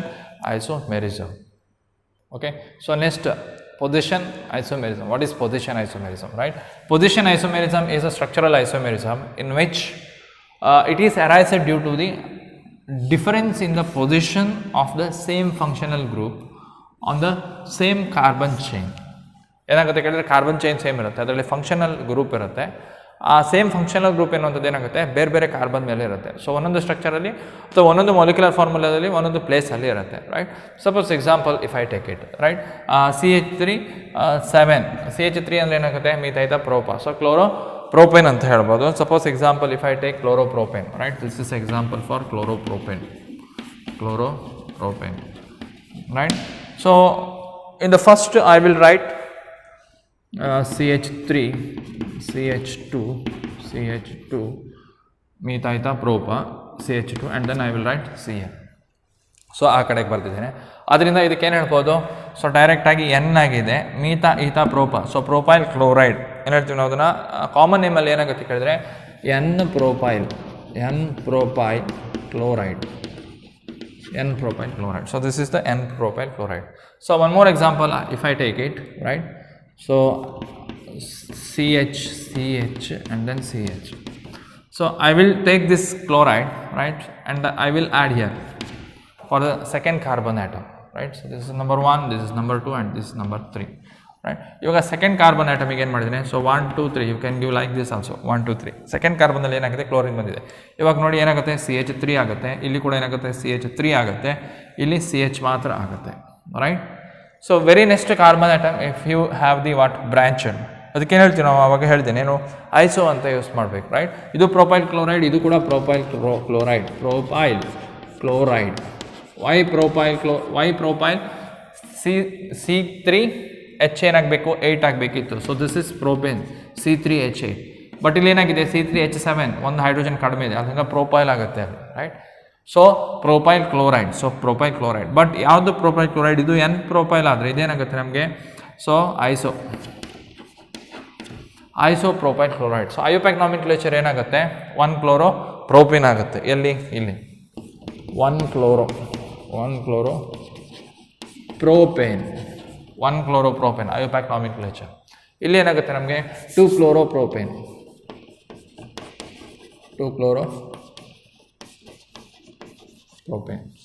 A: isomerism. Okay, so next position isomerism. What is position isomerism, right? Position isomerism is a structural isomerism in which it is arises due to the difference in the position of the same functional group on the same carbon chain. ಏನಾಗುತ್ತೆ ಕೇಳಿದ್ರೆ ಕಾರ್ಬನ್ ಚೈನ್ ಸೇಮ್ ಇರುತ್ತೆ, ಅದರಲ್ಲಿ ಫಂಕ್ಷನಲ್ ಗ್ರೂಪ್ ಇರುತ್ತೆ. ಆ ಸೇಮ್ ಫಂಕ್ಷನಲ್ ಗ್ರೂಪ್ ಏನುವಂಥದ್ದು ಏನಾಗುತ್ತೆ ಬೇರೆ ಬೇರೆ ಕಾರ್ಬನ್ ಮೇಲೆ ಇರುತ್ತೆ. ಸೊ ಒಂದೊಂದು ಸ್ಟ್ರಕ್ಚರಲ್ಲಿ ಅಥವಾ ಒಂದೊಂದು ಮಾಲಿಕ್ಯುಲರ್ ಫಾರ್ಮುಲಾದಲ್ಲಿ ಒಂದೊಂದು ಪ್ಲೇಸಲ್ಲಿ ಇರುತ್ತೆ, right. Suppose example if I take it, right, CH3 7, CH3 ಅಂದರೆ ಏನಾಗುತ್ತೆ ಮೀಥೈತ ಪ್ರೋಪ. ಸೊ ಕ್ಲೋರೋಪ್ರೋಪೇನ್ ಅಂತ ಹೇಳ್ಬೋದು. Suppose example if I take chloropropane, right, this is example for chloropropane, right. So in the first I will write CH3, CH2, CH2, methyta propa, CH2 and then I will write Cl. So ಆ ಕಡೆಗೆ ಬರ್ತಿದ್ದೇನೆ. ಅದರಿಂದ ಇದಕ್ಕೆ ಏನು ಹೇಳ್ಬೋದು, ಸೊ ಡೈರೆಕ್ಟಾಗಿ ಎನ್ ಆಗಿದೆ, ಈತ ಪ್ರೋಪ, ಸೊ ಪ್ರೊಪೈಲ್ ಕ್ಲೋರೈಡ್ ಏನು ಹೇಳ್ತೀವಿ ನಾವು ಅದನ್ನು ಕಾಮನ್ ನೇಮಲ್ಲಿ ಏನಾಗುತ್ತೆ ಕೇಳಿದ್ರೆ N propyl chloride, N propyl chloride. So this is the N propyl chloride. So one more example, if I take it, right? So CH and then CH. So I will take this chloride, right, and I will add here for the second carbon atom, right? So this is number 1, this is number 2 and this is number 3, right? ಇವಾಗ ಸೆಕೆಂಡ್ ಕಾರ್ಬನ್ ಆಟಮಿಗೆ ಏನು ಮಾಡಿದ್ದೀನಿ, so 1 2 3 you can give like this also 1 2 3. Second ಕಾರ್ಬನಲ್ಲಿ ಏನಾಗುತ್ತೆ, ಕ್ಲೋರಿನ್ ಬಂದಿದೆ. ಇವಾಗ ನೋಡಿ ಏನಾಗುತ್ತೆ, CH3 ಆಗುತ್ತೆ, ಇಲ್ಲಿ ಕೂಡ ಏನಾಗುತ್ತೆ CH3 ಆಗುತ್ತೆ, ಇಲ್ಲಿ CH ಮಾತ್ರ ಆಗುತ್ತೆ, right? So very next carbon atom if you have the what branch, ಅದಕ್ಕೆ ಏನು ಹೇಳ್ತೀವಿ ನಾವು, ಅವಾಗ ಹೇಳ್ತೀನಿ ಏನು ಐಸೋ ಅಂತ ಯೂಸ್ ಮಾಡಬೇಕು, ರೈಟ್? ಇದು ಪ್ರೊಪೈಲ್ ಕ್ಲೋರೈಡ್, ಇದು ಕೂಡ propyl chloride. Why propyl C3 H ಏನಾಗಬೇಕು, 8 ಆಗಬೇಕಿತ್ತು. So this is propane C3H8. But ಇಲ್ಲಿ ಏನಾಗಿದೆ C3H7, ಒಂದು ಹೈಡ್ರೋಜನ್ ಕಡಿಮೆ ಇದೆ, ಅದರಿಂದ ಪ್ರೊಪೈಲ್ ಆಗುತ್ತೆ ಅಲ್ಲಿ, right? So propyl chloride. But ಯಾವುದು ಪ್ರೊಪೈಲ್ ಕ್ಲೋರೈಡ್, ಇದು N ಪ್ರೊಪೈಲ್ ಆದರೆ ಇದೇನಾಗುತ್ತೆ ನಮಗೆ, so iso propyl chloride. So IUPAC nomenclature ಏನಾಗುತ್ತೆ, 1 ಕ್ಲೋರೋ ಪ್ರೋಪಿನ್ ಆಗುತ್ತೆ. ಎಲ್ಲಿ, ಇಲ್ಲಿ 1 ಕ್ಲೋರೋ ಪ್ರೋಪೇನ್ ಐಯುಪ್ಯಾಕ್ ನಾಮಿನ್ಕ್ಲೇಚರ್. ಇಲ್ಲಿ ಏನಾಗುತ್ತೆ ನಮಗೆ 2 chloro propane,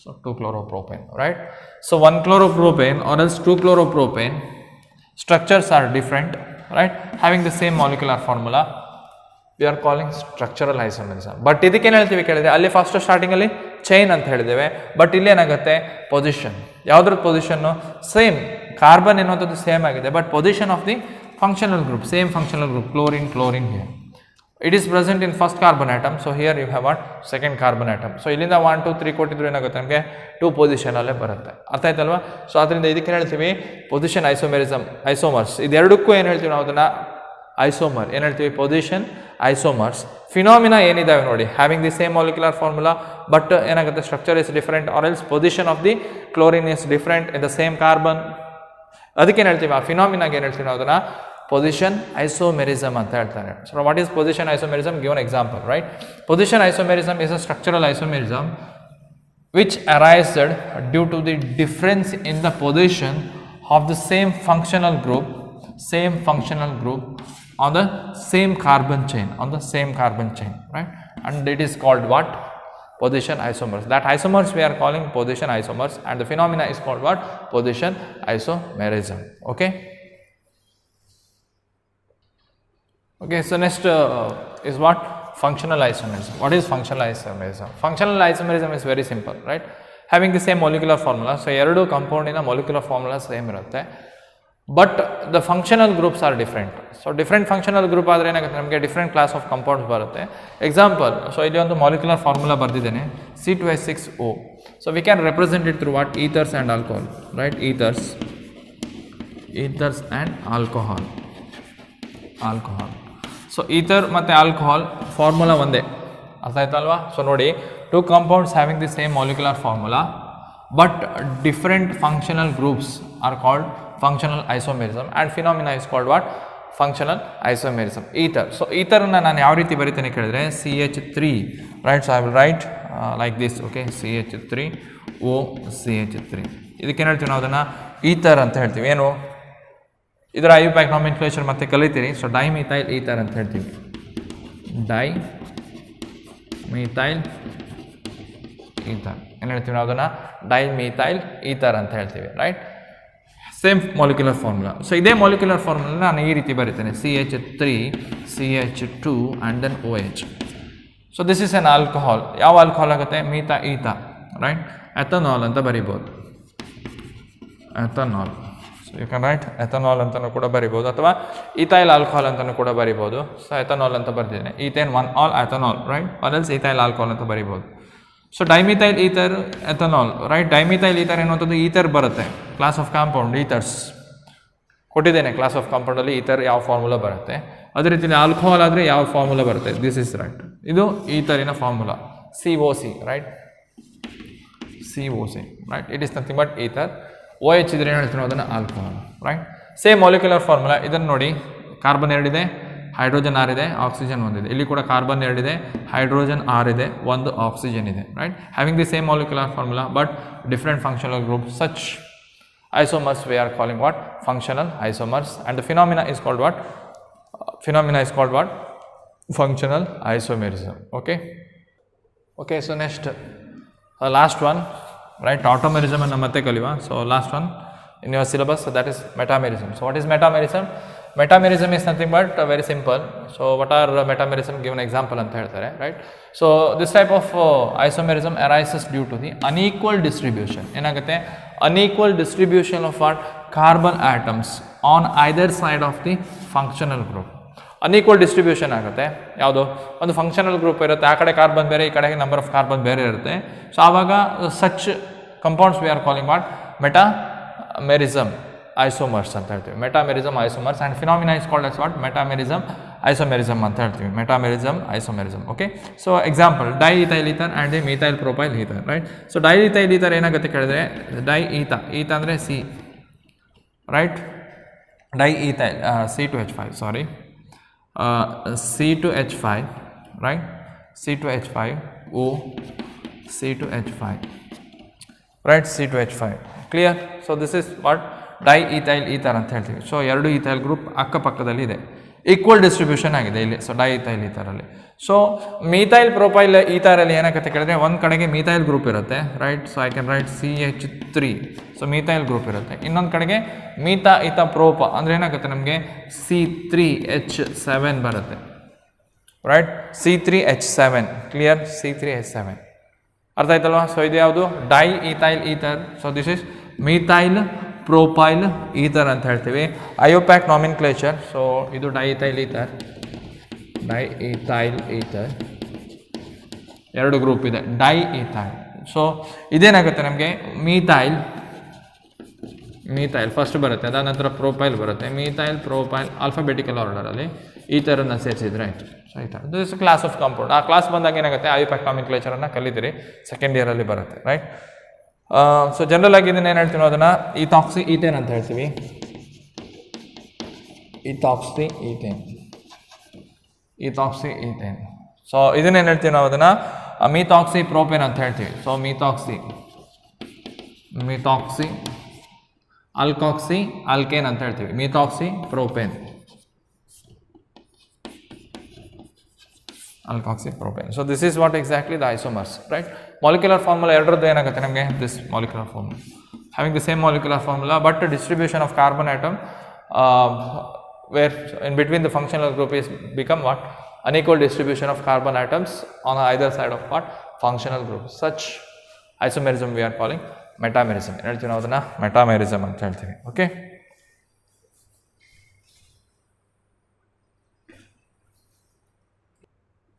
A: so 2 chloropropane, right? So 1 chloropropane or else 2 chloropropane structures are different, right? Having the same molecular formula, we are calling structural isomerism. But ಇದಕ್ಕೆ ಏನು ಹೇಳ್ತೀವಿ ಕೇಳಿದ್ರೆ, ಅಲ್ಲಿ ಫಸ್ಟ್ ಸ್ಟಾರ್ಟಿಂಗಲ್ಲಿ ಚೈನ್ ಅಂತ ಹೇಳಿದ್ದೇವೆ, ಬಟ್ ಇಲ್ಲಿ ಏನಾಗುತ್ತೆ ಪೊಸಿಷನ್. ಯಾವುದ್ರ ಪೊಸಿಷನ್ನು, ಸೇಮ್ ಕಾರ್ಬನ್ ಎನ್ನುವಂಥದ್ದು ಸೇಮ್ ಆಗಿದೆ, but position of the functional group, same functional group, chlorine here. It is present in first carbon atom, so here you have what, second carbon atom. So ಇಲ್ಲಿಂದ 1 2 3 ಕೊಟ್ಟಿದ್ರು ಏನಾಗುತ್ತೆ ನಮಗೆ 2 ಪೊಸಿಷನ್ ಅಲ್ಲೇ ಬರುತ್ತೆ, ಅರ್ಥ ಆಯ್ತಲ್ವಾ? ಸೊ ಅದರಿಂದ ಇದಕ್ಕೆ ಹೇಳ್ತೀವಿ ಪೊಸಿಷನ್ ಐಸೋಮರ್ಸ್. ಇದೆರಡಕ್ಕೂ ಏನು ಹೇಳ್ತೀವಿ ನಾವು ಅದನ್ನ ಐಸೋಮರ್, ಏನು ಹೇಳ್ತೀವಿ ಪೊಸಿಷನ್ ಐಸೋಮರ್ಸ್. ಫಿನಾಮಿನಾ ಏನಿದಾವೆ ನೋಡಿ, having the same molecular formula but ಏನಾಗುತ್ತೆ structure is different, or else position of the chlorine is different in the same carbon. ಅದಕ್ಕೆ ಏನು ಹೇಳ್ತೀವಿ, ಆ ಫಿನಾಮಿನಾಗೆ ಏನು ಹೇಳ್ತೀವಿ ನಾವು ಅದನ್ನ ಪೊಸಿಷನ್ ಐಸೋಮೆರಿಸಮ್ ಅಂತ ಹೇಳ್ತಾರೆ. So what is position isomerism? Give an example, right? Position isomerism is a structural isomerism which arises due to the difference in the position of the same functional group on the same carbon chain, right? And it is called what? Position isomers. That isomers we are calling position isomers, and the phenomena is called what? Position isomerism. Okay, so next is what? Functional isomerism. What is functional isomerism? Functional isomerism is very simple, right? Having the same molecular formula, so ಎರಡು compound ina molecular formula same irutte, but the functional groups are different. So different functional group ಆದರೆ ಏನಾಗುತ್ತೆ ನಮಗೆ different class of compounds ಬರುತ್ತೆ. Example, so ಇಲ್ಲಿ ಒಂದು molecular formula ಬರ್ದಿದ್ದೇನೆ C2H6O. So we can represent it through what? Ethers and alcohol, right? Ethers and alcohol. So ether ಮತ್ತು ಆಲ್ಕೋಹಾಲ್ ಫಾರ್ಮುಲಾ ಒಂದೇ, ಅರ್ಥ ಆಯ್ತಲ್ವಾ? ಸೊ ನೋಡಿ, 2 compounds having the same molecular formula but different functional groups are called functional isomerism, and phenomena is called what? Functional isomerism. Ether. So etherನ ನಾನು ಯಾವ ರೀತಿ ಬರೀತೇನೆ ಕೇಳಿದ್ರೆ CH3, right? So I will write like this, okay? CH3OCH3. ಇದಕ್ಕೇನು ಹೇಳ್ತೀವಿ ನಾವು ಅದನ್ನು ಈಥರ್ ಅಂತ ಹೇಳ್ತೀವಿ. ಏನು ಇದರ ಐಯುಪ್ಯಾಕ್ ನಾಮಿನ್ಕ್ಲೇಚರ್ ಮತ್ತೆ ಕಲಿತೀರಿ. ಸೊ ಡೈಮಿಥೈಲ್ ಈಥರ್ ಅಂತ ಹೇಳ್ತೀವಿ, ಡೈಮಿಥೈಲ್ ಈಥರ್. ಏನು ಹೇಳ್ತೀವಿ ನಾವು ಅದನ್ನು ಡೈಮಿಥೈಲ್ ಈಥರ್ ಅಂತ ಹೇಳ್ತೀವಿ, right? Same molecular formula. So ಇದೇ ಮಾಲಿಕ್ಯುಲರ್ ಫಾರ್ಮುಲಾ ನಾನು ಈ ರೀತಿ ಬರೀತೇನೆ CH3 CH2 and then OH. So this is an alcohol. ಯಾವ ಆಲ್ಕೋಹಾಲ್ ಆಗುತ್ತೆ? ಈಥ, ರೈಟ್? ಎಥನಾಲ್ ಅಂತ ಬರಿಬೋದು, ethanol. So you can write ethanol ಅಂತಲೂ ಕೂಡ ಬರಿಬೋದು, ಅಥವಾ ಈಥೈಲ್ ಆಲ್ಕೋಹಾಲ್ ಅಂತಲೂ ಕೂಡ ಬರಿಬೋದು. ಸೊ ಎಥನಾಲ್ ಅಂತ ಬರ್ತಿದ್ದೇನೆ, ethane 1 ol ethanol, right? Or else ethyl alcohol ಅಂತ ಬರಿಬೋದು. So dimethyl ether ethanol right. Dimethyl ether ಎನ್ನುವಂಥದ್ದು ಈಥರ್ ಬರುತ್ತೆ, ಕ್ಲಾಸ್ ಆಫ್ ಕಾಂಪೌಂಡ್ ಈಥರ್ಸ್ ಕೊಟ್ಟಿದ್ದೇನೆ. ಕ್ಲಾಸ್ ಆಫ್ ಕಾಂಪೌಂಡಲ್ಲಿ ಈಥರ್ ಯಾವ ಫಾರ್ಮುಲಾ ಬರುತ್ತೆ, ಅದೇ ರೀತಿಯಲ್ಲಿ ಆಲ್ಕೋಹಾಲ್ ಆದರೆ ಯಾವ ಫಾರ್ಮುಲಾ ಬರುತ್ತೆ. ದಿಸ್ ಇಸ್ ರೈಟ್, ಇದು ಈಥರಿನ formula COC right, COC right. It is nothing but ether. OH ಇದ್ರೆ ಏನು ಹೇಳ್ತೀವಿ ಅದನ್ನು alcohol right. Same molecular formula. ಇದನ್ನು ನೋಡಿ, ಕಾರ್ಬನ್ 2 ಇದೆ, ಹೈಡ್ರೋಜನ್ 6 ಇದೆ, ಆಕ್ಸಿಜನ್ 1 ಇದೆ. ಇಲ್ಲಿ ಕೂಡ ಕಾರ್ಬನ್ 2 ಇದೆ, ಹೈಡ್ರೋಜನ್ 6 ಇದೆ, 1 ಆಕ್ಸಿಜನ್ ಇದೆ right. Having the same molecular formula but different functional group. Such isomers we are calling what? Functional isomers. And the phenomena is called what? Functional isomerism. Okay, so next last one right, tautomerism and matte kaliva. So last one in your syllabus, so that is metamerism. So what is metamerism? Metamerism is nothing but very simple. So what are metamerism? Given example anta heltare right. So this type of isomerism arises due to the unequal distribution. Enagutte unequal distribution of what? Carbon atoms on either side of the functional group. Unequal distribution ಆಗುತ್ತೆ. ಯಾವುದು? ಒಂದು ಫಂಕ್ಷನಲ್ ಗ್ರೂಪ್ ಇರುತ್ತೆ, ಆ ಕಡೆ ಕಾರ್ಬನ್ ಬೇರೆ, ಈ ಕಡೆಗೆ ನಂಬರ್ ಆಫ್ ಕಾರ್ಬನ್ ಬೇರೆ ಇರುತ್ತೆ. ಸೊ ಆವಾಗ such compounds we are calling what? Metamerism isomers ಅಂತ ಹೇಳ್ತೀವಿ. Metamerism isomers. And phenomena is called as what? Metamerism isomerism ಅಂತ ಹೇಳ್ತೀವಿ. Metamerism isomerism. Okay, so example diethyl ether and the methyl propyl ether right. So diethyl ether ಏನಾಗುತ್ತೆ ಕೇಳಿದ್ರೆ, ಈತ ಅಂದರೆ C right. Diethyl C2H5 sorry, C2H5 right, C2H5 O C2H5 right, C2H5 clear. So this is what? Diethyl ether ಅಂತ ಹೇಳ್ತೀವಿ. ಸೊ 2 ಈಥೈಲ್ ಗ್ರೂಪ್ ಅಕ್ಕಪಕ್ಕದಲ್ಲಿ ಇದೆ, ಈಕ್ವಲ್ ಡಿಸ್ಟ್ರಿಬ್ಯೂಷನ್ ಆಗಿದೆ ಇಲ್ಲಿ. ಸೊ ಡೈಇಥೈಲ್ ಈಥರಲ್ಲಿ. ಸೊ ಮಿಥೈಲ್ ಪ್ರೊಪೈಲ್ ಈಥರಲ್ಲಿ ಏನಾಗುತ್ತೆ ಕೇಳಿದ್ರೆ, ಒಂದು ಕಡೆಗೆ ಮಿಥೈಲ್ ಗ್ರೂಪ್ ಇರುತ್ತೆ right. So I can write CH3. So methyl group ಇರುತ್ತೆ. ಇನ್ನೊಂದು ಕಡೆಗೆ ಈತ ಪ್ರೋಪ ಅಂದರೆ ಏನಾಗುತ್ತೆ ನಮಗೆ C3H7 ಬರುತ್ತೆ ರೈಟ್. C3H7 ಕ್ಲಿಯರ್, C3H7 ಅರ್ಥ ಆಯ್ತಲ್ವಾ. ಸೊ ಇದು ಯಾವುದು? Diethyl ether. So this is methyl propyl ether ಅಂತ ಹೇಳ್ತೀವಿ. ಐಯೋಪ್ಯಾಕ್ ನಾಮಿನ್ಕ್ಲೇಚರ್. ಸೊ ಇದು ಡೈಇಥೈಲ್ ಈಥರ್, ಎರಡು ಗ್ರೂಪ್ ಇದೆ ಡೈಇಥೈಲ್. ಸೊ ಇದೇನಾಗುತ್ತೆ ನಮಗೆ ಮಿಥೈಲ್ ಫಸ್ಟ್ ಬರುತ್ತೆ, ಅದಾದ ನಂತರ ಪ್ರೊಪೈಲ್ ಬರುತ್ತೆ. ಮಿಥೈಲ್ ಪ್ರೊಪೈಲ್ ಆಲ್ಫಾಬೆಟಿಕಲ್ ಆರ್ಡರಲ್ಲಿ ಈಥರನ್ನು ಸೇರಿಸಿದ್ರೆ ಸೊ ಈ ಥರ ದಿಸ್ ಕ್ಲಾಸ್ ಆಫ್ ಕಾಂಪೌಂಡ್. ಆ ಕ್ಲಾಸ್ ಬಂದಾಗ ಏನಾಗುತ್ತೆ, ಐಯೋಪ್ಯಾಕ್ ನಾಮಿನ್ಕ್ಲೇಚರನ್ನು ಕಲಿತೀರಿ, ಸೆಕೆಂಡ್ ಇಯರಲ್ಲಿ ಬರುತ್ತೆ ರೈಟ್. ಸೊ ಜನರಲ್ ಆಗಿ ಇದನ್ನ ಏನು ಹೇಳ್ತೀವಿ ಅದನ್ನು ಈಥಾಕ್ಸಿ ಈಥೇನ್ ಅಂತ ಹೇಳ್ತೀವಿ. ಈಥಾಕ್ಸಿ ಈಥೇನ್. ಸೊ ಇದನ್ನೇನು ಹೇಳ್ತೀವಿ ನಾವು ಅದನ್ನು ಮಿಥಾಕ್ಸಿ ಪ್ರೋಪೇನ್ ಅಂತ ಹೇಳ್ತೀವಿ. ಸೊ ಮಿಥಾಕ್ಸಿ ಆಲ್ಕಾಕ್ಸಿ ಆಲ್ಕೇನ್ ಅಂತ ಹೇಳ್ತೀವಿ. ಮಿಥಾಕ್ಸಿ propane alkoxy propane. So this is what exactly the isomers right. Molecular formula ಎರಡರದ್ದು ಏನಾಗುತ್ತೆ ನಮಗೆ, this molecular formula having the same molecular formula but distribution of carbon atom where in between the functional group is become what? Unequal distribution of carbon atoms on either side of what? Functional group. Such isomerism we are calling metamerism. ಹೇಳ್ತೀವಿ ನಾವು ಅದನ್ನು ಮೆಟಾಮೆರಿಸಮ್ ಅಂತ ಹೇಳ್ತೀವಿ. Okay,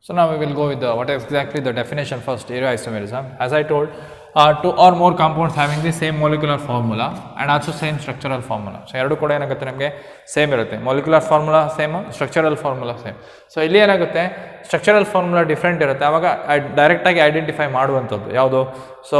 A: so now we will go with what is exactly the definition first, stereoisomerism. As I told, two or more compounds having the same molecular formula and also same structural formula. So ಎರಡು ಕೂಡ ಏನಾಗುತ್ತೆ ನಮಗೆ ಸೇಮ್ ಇರುತ್ತೆ, molecular formula same, structural formula same. So ಇಲ್ಲಿ ಏನಾಗುತ್ತೆ ಸ್ಟ್ರಕ್ಚರಲ್ ಫಾರ್ಮುಲಾ ಡಿಫ್ರೆಂಟ್ ಇರುತ್ತೆ, ಆವಾಗ ಡೈರೆಕ್ಟಾಗಿ ಐಡೆಂಟಿಫೈ ಮಾಡುವಂಥದ್ದು ಯಾವುದು. So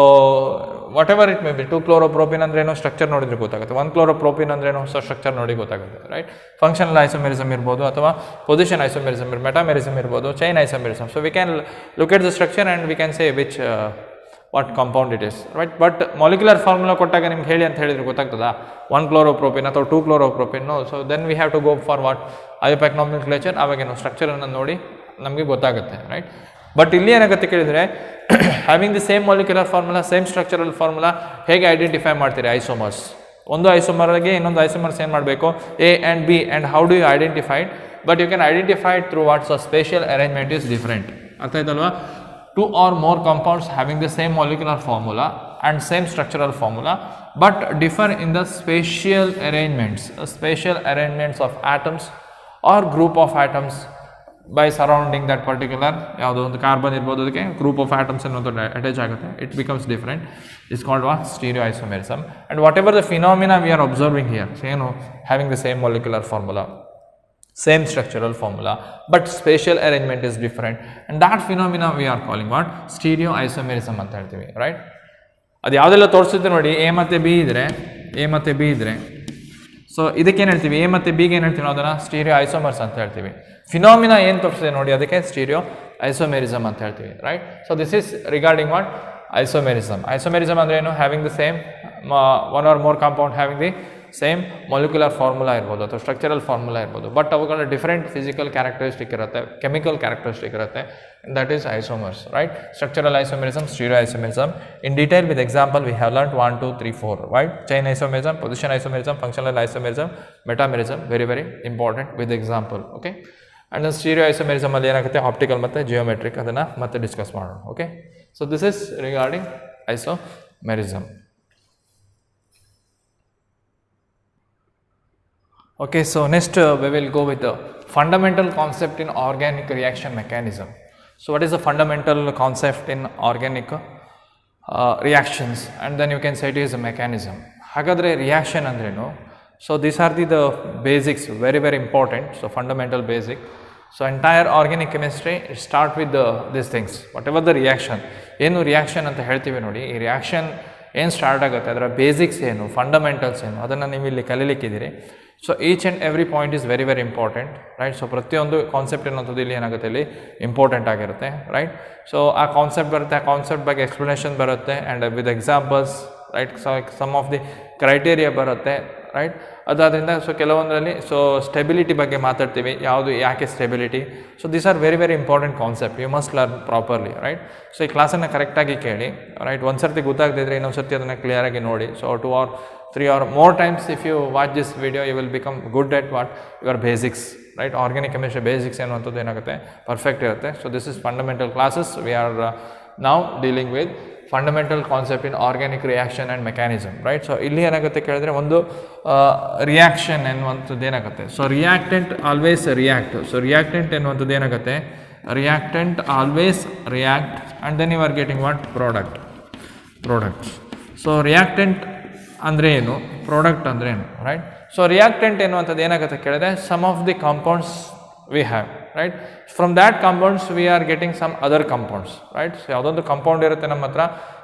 A: what ever it may be, 2-chloro-propene ಅಂದ್ರೇನು ಸ್ಟ್ರಕ್ಚರ್ ನೋಡಿದ್ರೆ ಗೊತ್ತಾಗುತ್ತೆ, 1-chloro-propene ಅಂದ್ರೇನು ಸೊ ಸ್ಟ್ರಕ್ಚರ್ ನೋಡಿ ಗೊತ್ತಾಗುತ್ತೆ ರೈಟ್. ಫಂಕ್ಷನಲ್ ಐಸೋಮೆರಿಸಮ್ ಇರ್ಬೋದು, ಅಥವಾ ಪೊಸಿಷನ್ ಐಸೋಮೆರಿಸಮ್, ಮೆಟಾಮೆರಿಸಮ್ ಇರ್ಬೋದು, chain isomerism. So we can look at the structure and we can say which what compound it is right. But molecular formula ಕೊಟ್ಟಾಗ ನಿಮ್ಗೆ ಹೇಳಿ ಅಂತ ಹೇಳಿದ್ರೆ ಗೊತ್ತಾಗ್ತದಾ 1-chloro-propene ಅಥವಾ 2-chloro-propene. So then we have to go for what IUPAC nomenclature. ಆವಾಗೇನು ಸ್ಟ್ರಕ್ಚರನ್ನು ನೋಡಿ ನಮಗೆ ಗೊತ್ತಾಗುತ್ತೆ ರೈಟ್. ಬಟ್ ಇಲ್ಲಿ ಏನಾಗುತ್ತೆ ಕೇಳಿದರೆ having the same molecular formula, same structural formula, ಹೇಗೆ ಐಡೆಂಟಿಫೈ ಮಾಡ್ತೀರಿ ಐಸೋಮರ್ಸ್? ಒಂದು ಐಸೋಮರ್ಗೆ ಇನ್ನೊಂದು ಐಸೋಮರ್ಸ್ ಏನು ಮಾಡಬೇಕು, A and B, and how do you identify it? But you can identify it through what? So spatial arrangement is different. ಅರ್ಥ ಆಯ್ತಲ್ವಾ? 2 or more compounds having the same molecular formula and same structural formula but differ in the spatial arrangements of atoms or group of atoms by surrounding that particular ಯಾವುದೋ ಒಂದು ಕಾರ್ಬನ್ ಇರ್ಬೋದು, ಅದಕ್ಕೆ ಗ್ರೂಪ್ ಆಫ್ ಆಟಮ್ಸ್ ಅನ್ನೋದು ಅಟ್ಯಾಚ್ ಆಗುತ್ತೆ. It becomes different. It's called what stereo isomerism. And whatever the phenomena we are observing here, ಏನು having the same molecular formula, same structural formula, but spatial arrangement is different, and that phenomena we are calling what stereoisomerism ಅಂತ ಹೇಳ್ತೀವಿ, ರೈಟ್. ಅದು ಯಾವುದೆಲ್ಲ ತೋರಿಸುತ್ತೆ ನೋಡಿ, ಎ ಮತ್ತು ಬಿ ಇದ್ರೆ ಸೊ ಇದಕ್ಕೇನು ಹೇಳ್ತೀವಿ, ಎ ಮತ್ತು ಬಿಗೆ ಏನು ಹೇಳ್ತೀವಿ, ಅದನ್ನು ಸ್ಟೀರಿಯೋ ಐಸೋಮರ್ಸ್ ಅಂತ ಹೇಳ್ತೀವಿ. ಫಿನಾಮಿನಾ ಏನು ತೋರಿಸಿದೆ ನೋಡಿ, ಅದಕ್ಕೆ ಸ್ಟೀರಿಯೋ ಐಸೋಮೆರಿಸಮ್ ಅಂತ ಹೇಳ್ತೀವಿ, right. So this is regarding what isomerism. Isomerism ಅಂದರೆ ಏನು, having the same one or more compound having the same molecular formula ಇರ್ಬೋದು ಅಥವಾ ಸ್ಟ್ರಕ್ಚರಲ್ ಫಾರ್ಮುಲಾ ಇರ್ಬೋದು, ಬಟ್ ಅವುಗಳ ಡಿಫರೆಂಟ್ ಫಿಸಿಕಲ್ ಕ್ಯಾರೆಕ್ಟರಿಸ್ಟಿಕ್ ಇರುತ್ತೆ, ಕೆಮಿಕಲ್ ಕ್ಯಾರೆಕ್ಟರಿಸ್ಟಿಕ್ ಇರುತ್ತೆ. That is isomers, right. Structural isomerism, stereo isomerism. In detail with example we have learned 1 2 3 4, right. Chain isomerism, position isomerism, functional isomerism, metamerism, very very important with example, okay. And then stereo isomerism ಅಲ್ಲಿ ಏನಾಗುತ್ತೆ, ಆಪ್ಟಿಕಲ್ ಮತ್ತು ಜಿಯೋಮೆಟ್ರಿಕ್, ಅದನ್ನು ಮತ್ತೆ ಡಿಸ್ಕಸ್ ಮಾಡೋಣ, okay. So this is regarding isomerism. Okay, so next we will go with the fundamental concept in organic reaction mechanism. So what is the fundamental concept in organic reactions, and then you can say it is a mechanism. Hagadre reaction andrenu, so these are the basics, very very important. So fundamental basic. So entire organic chemistry start with these things, whatever the reaction, ಏನು ರಿಯಾಕ್ಷನ್ ಅಂತ ಹೇಳ್ತೀವಿ ನೋಡಿ, ಈ ರಿಯಾಕ್ಷನ್ ಏನು ಸ್ಟಾರ್ಟ್ ಆಗುತ್ತೆ, ಅದರ ಬೇಸಿಕ್ಸ್ ಏನು, ಫಂಡಮೆಂಟಲ್ಸ್ ಏನು, ಅದನ್ನು ನೀವು ಇಲ್ಲಿ ಕಲೀಲಿಕ್ಕಿದ್ದೀರಿ. So each and every point is very very important, right. So ಪ್ರತಿಯೊಂದು ಕಾನ್ಸೆಪ್ಟ್ ಅನ್ನೋದು ಇಲ್ಲಿ ಏನಾಗುತ್ತೆ, ಇಲ್ಲಿ ಇಂಪಾರ್ಟೆಂಟ್ ಆಗಿರುತ್ತೆ, ರೈಟ್. ಸೊ ಆ ಕಾನ್ಸೆಪ್ಟ್ ಬರುತ್ತೆ, ಆ ಕಾನ್ಸೆಪ್ಟ್ ಬಗ್ಗೆ ಎಕ್ಸ್ಪ್ಲನೇಷನ್ ಬರುತ್ತೆ, and with examples, right. So some of the criteria ಬರುತ್ತೆ, ರೈಟ್. ಅದಾದ್ರಿಂದ ಸೊ ಕೆಲವೊಂದರಲ್ಲಿ ಸೊ ಸ್ಟೆಬಿಲಿಟಿ ಬಗ್ಗೆ ಮಾತಾಡ್ತೀವಿ, ಯಾವುದು ಯಾಕೆ stability. So these are very very important concept, you must learn properly, right. So ಈ ಕ್ಲಾಸನ್ನು ಕರೆಕ್ಟಾಗಿ ಕೇಳಿ, ರೈಟ್. ಒಂದು ಸರ್ತಿ ಗೊತ್ತಾಗದಿದ್ರೆ ಇನ್ನೊಂದು ಸರ್ತಿ ಅದನ್ನು ಕ್ಲಿಯರಾಗಿ ನೋಡಿ. So 2 or 3 or more times if you watch this video, you will become good at what your basics, right. Organic chemistry basics ಅನ್ನುವಂಥದ್ದು ಏನಾಗುತ್ತೆ, ಪರ್ಫೆಕ್ಟ್ ಇರುತ್ತೆ. So this is fundamental classes. We are now dealing with fundamental concept in organic reaction and mechanism, right. So ಇಲ್ಲಿ ಏನಾಗುತ್ತೆ ಕೇಳಿದ್ರೆ, ಒಂದು ರಿಯಾಕ್ಷನ್ ಎನ್ನುವಂಥದ್ದು ಏನಾಗುತ್ತೆ, so reactant always react. So reactant ಎನ್ನುವಂಥದ್ದು ಏನಾಗುತ್ತೆ, reactant always react, and then you are getting what products. So reactant ಅಂದರೆ ಏನು, ಪ್ರಾಡಕ್ಟ್ ಅಂದರೆ ಏನು, ರೈಟ್. ಸೊ ರಿಯಾಕ್ಟೆಂಟ್ ಎನ್ನುವಂಥದ್ದು ಏನಾಗುತ್ತೆ ಕೇಳಿದ್ರೆ, some of the compounds we have, right. From that compounds we are getting some other compounds, right. So ಯಾವುದೊಂದು ಕಾಂಪೌಂಡ್ ಇರುತ್ತೆ ನಮ್ಮ ಹತ್ರ,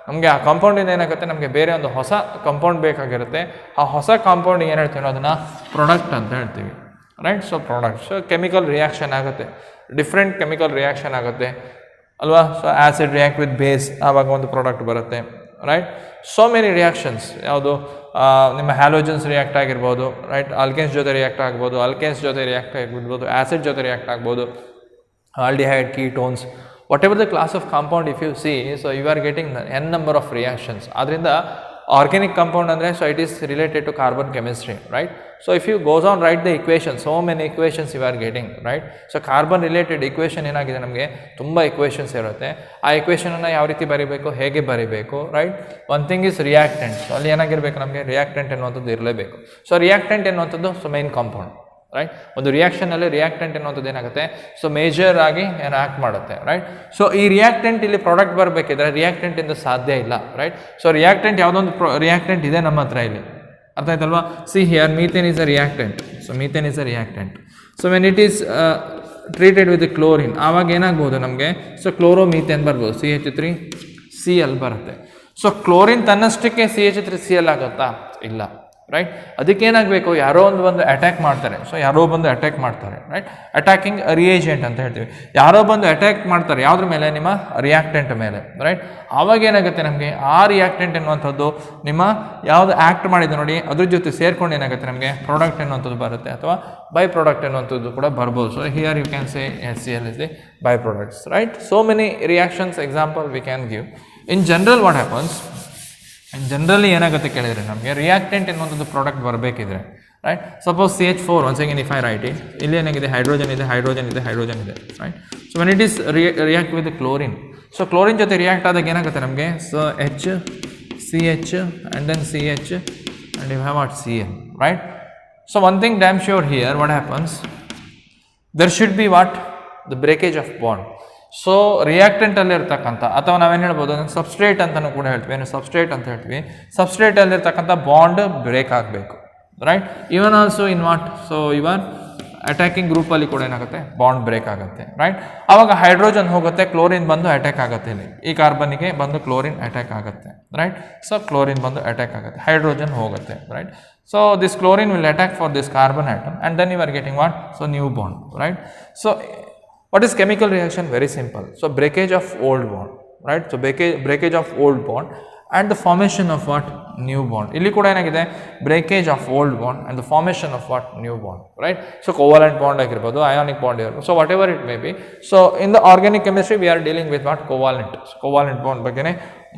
A: ನಮಗೆ ಆ ಕಾಂಪೌಂಡಿಂದ ಏನಾಗುತ್ತೆ, ನಮಗೆ ಬೇರೆ ಒಂದು ಹೊಸ ಕಾಂಪೌಂಡ್ ಬೇಕಾಗಿರುತ್ತೆ. ಆ ಹೊಸ ಕಾಂಪೌಂಡ್ ಏನು ಹೇಳ್ತೀವಿ, ಅದನ್ನು ಪ್ರಾಡಕ್ಟ್ ಅಂತ ಹೇಳ್ತೀವಿ, right. So product, so chemical reaction ಆಗುತ್ತೆ, ಡಿಫ್ರೆಂಟ್ ಕೆಮಿಕಲ್ ರಿಯಾಕ್ಷನ್ ಆಗುತ್ತೆ ಅಲ್ವಾ. So acid react with base, ಆವಾಗ ಒಂದು ಪ್ರಾಡಕ್ಟ್ ಬರುತ್ತೆ, ರೈಟ್. ಸೋ ಮೆನಿ ರಿಯಾಕ್ಷನ್ಸ್, ಯಾವುದು ನಿಮ್ಮ ಹ್ಯಾಲೋಜನ್ಸ್ ರಿಯಾಕ್ಟ್ ಆಗಿರ್ಬೋದು, ರೈಟ್. ಆಲ್ಕೇನ್ಸ್ ಜೊತೆ ರಿಯಾಕ್ಟ್ ಆಗ್ಬೋದು, ಆಲ್ಕೇನ್ಸ್ ಜೊತೆ ರಿಯಾಕ್ಟ್ ಆಗಿರ್ಬೋದು, ಆ್ಯಸಿಡ್ ಜೊತೆ ರಿಯಾಕ್ಟ್ ಆಗ್ಬೋದು, aldehyde, ketones, whatever the class of compound if you see, so you are getting n number of reactions. ಆದ್ದರಿಂದ ಆರ್ಗ್ಯಾನಿಕ್ ಕಾಂಪೌಂಡ್ ಅಂದರೆ, so it is related to carbon chemistry, right. So if you goes on write the equation, so many equations you are getting, right. So carbon related equation ಏನಾಗಿದೆ, ನಮಗೆ ತುಂಬ ಇಕ್ವೇಷನ್ಸ್ ಇರುತ್ತೆ. ಆ ಇಕ್ವೇಷನನ್ನು ಯಾವ ರೀತಿ ಬರೀಬೇಕು, ಹೇಗೆ ಬರೀಬೇಕು, right. One thing is reactant. So ಅಲ್ಲಿ ಏನಾಗಿರಬೇಕು, ನಮಗೆ ರಿಯಾಕ್ಟೆಂಟ್ ಎನ್ನುವಂಥದ್ದು ಇರಲೇಬೇಕು. ಸೊ ರಿಯಾಕ್ಟೆಂಟ್ ಎನ್ನುವಂಥದ್ದು ಸೊ ಮೈನ್ ಕಾಂಪೌಂಡ್, ರೈಟ್. ಒಂದು ರಿಯಾಕ್ಷನಲ್ಲಿ ರಿಯಾಕ್ಟೆಂಟ್ ಎನ್ನುವಂಥದ್ದು ಏನಾಗುತ್ತೆ, ಸೊ ಮೇಜರ್ ಆಗಿ ಏನು ಆ್ಯಕ್ಟ್ ಮಾಡುತ್ತೆ, ರೈಟ್. ಸೊ ಈ ರಿಯಾಕ್ಟೆಂಟ್ ಇಲ್ಲಿ ಪ್ರಾಡಕ್ಟ್ ಬರಬೇಕಿದ್ರೆ ರಿಯಾಕ್ಟೆಂಟ್ ಇಂದ ಸಾಧ್ಯ ಇಲ್ಲ, ರೈಟ್. ಸೊ ರಿಯಾಕ್ಟೆಂಟ್ ಯಾವುದೊಂದು ರಿಯಾಕ್ಟೆಂಟ್ ಇದೆ ನಮ್ಮ ಹತ್ರ ಇಲ್ಲಿ, ಅರ್ಥ ಆಯ್ತಲ್ವಾ. See here methane is a reactant. So methane is a reactant. So when it is treated with chlorine, ಆವಾಗ ಏನಾಗ್ಬೋದು ನಮಗೆ, ಸೊ ಕ್ಲೋರೋಮೀಥೇನ್ ಬರ್ಬೋದು, CH3Cl ಬರುತ್ತೆ. ಸೊ ಕ್ಲೋರಿನ್ ತನ್ನಷ್ಟಕ್ಕೆ CH3Cl ಆಗುತ್ತಾ, ಇಲ್ಲ, ರೈಟ್. ಅದಕ್ಕೇನಾಗಬೇಕು, ಯಾರೋ ಬಂದು ಅಟ್ಯಾಕ್ ಮಾಡ್ತಾರೆ. ಸೊ ಯಾರೋ ಬಂದು ಅಟ್ಯಾಕ್ ಮಾಡ್ತಾರೆ, ರೈಟ್. ಅಟ್ಯಾಕಿಂಗ್ ರಿಯೇಜೆಂಟ್ ಅಂತ ಹೇಳ್ತೀವಿ. ಯಾರೋ ಬಂದು ಅಟ್ಯಾಕ್ ಮಾಡ್ತಾರೆ ಯಾವುದ್ರ ಮೇಲೆ, ನಿಮ್ಮ ರಿಯಾಕ್ಟೆಂಟ್ ಮೇಲೆ, ರೈಟ್. ಆವಾಗ ಏನಾಗುತ್ತೆ, ನಮಗೆ ಆ ರಿಯಾಕ್ಟೆಂಟ್ ಎನ್ನುವಂಥದ್ದು ನಿಮ್ಮ ಯಾವುದು ಆ್ಯಕ್ಟ್ ಮಾಡಿದೆ ನೋಡಿ, ಅದ್ರ ಜೊತೆ ಸೇರ್ಕೊಂಡು ಏನಾಗುತ್ತೆ, ನಮಗೆ ಪ್ರಾಡಕ್ಟ್ ಎನ್ನುವಂಥದ್ದು ಬರುತ್ತೆ, ಅಥವಾ ಬೈ ಪ್ರಾಡಕ್ಟ್ ಎನ್ನುವಂಥದ್ದು ಕೂಡ ಬರ್ಬೋದು. So here you can say HCl is the by products, right. So many reactions example we can give. In general what happens, generally ಏನಾಗುತ್ತೆ ಕೇಳಿದರೆ, ನಮಗೆ ರಿಯಾಕ್ಟೆಂಟ್ ಎನ್ನುವಂಥದ್ದು ಪ್ರಾಡಕ್ಟ್ ಬರಬೇಕಿದ್ರೆ, right. Suppose CH4, once again if I write it, ಇಲ್ಲಿ ಏನಾಗಿದೆ, ಹೈಡ್ರೋಜನ್ ಇದೆ, right. So when it is react with chlorine, so chlorine ಜೊತೆ ರಿಯಾಕ್ಟ್ ಆದಾಗ ಏನಾಗುತ್ತೆ ನಮಗೆ, so CH and then CH and you have what Cl, right. So one thing damn sure here, what happens, there should be what the breakage of bond. So ರಿಯಾಕ್ಟೆಂಟಲ್ಲಿರ್ತಕ್ಕಂಥ ಅಥವಾ ನಾವೇನು ಹೇಳ್ಬೋದು ಅದನ್ನು ಸಬ್ಸ್ಟ್ರೇಟ್ ಅಂತಲೂ ಕೂಡ ಹೇಳ್ತೀವಿ. ಏನು ಸಬ್ಸ್ಟ್ರೇಟ್ ಅಂತ ಹೇಳ್ತೀವಿ. ಸಬ್ಸ್ಟ್ರೇಟಲ್ಲಿರ್ತಕ್ಕಂಥ ಬಾಂಡ್ ಬ್ರೇಕ್ ಆಗಬೇಕು, right. Even also in what, so even attacking ಗ್ರೂಪಲ್ಲಿ ಕೂಡ ಏನಾಗುತ್ತೆ, ಬಾಂಡ್ ಬ್ರೇಕ್ ಆಗುತ್ತೆ, ರೈಟ್. ಆವಾಗ ಹೈಡ್ರೋಜನ್ ಹೋಗುತ್ತೆ, ಕ್ಲೋರಿನ್ ಬಂದು ಅಟ್ಯಾಕ್ ಆಗುತ್ತೆ. ಇಲ್ಲಿ ಈ ಕಾರ್ಬನ್ನಿಗೆ ಬಂದು ಕ್ಲೋರಿನ್ ಅಟ್ಯಾಕ್ ಆಗುತ್ತೆ, ರೈಟ್. ಸೊ ಕ್ಲೋರಿನ್ ಬಂದು ಅಟ್ಯಾಕ್ ಆಗುತ್ತೆ, ಹೈಡ್ರೋಜನ್ ಹೋಗುತ್ತೆ, right. So this chlorine will attack for this carbon atom and then you are getting what, so new bond, right. So what is chemical reaction? Very simple. So breakage of old bond, right. So breakage of old bond and the formation of what, new bond. Illi kuda enagide, breakage of old bond and the formation of what, new bond, right. So covalent bond agirbodu, ionic bond irbodu, so whatever it may be. So in the organic chemistry we are dealing with what, covalent. So covalent bond bagene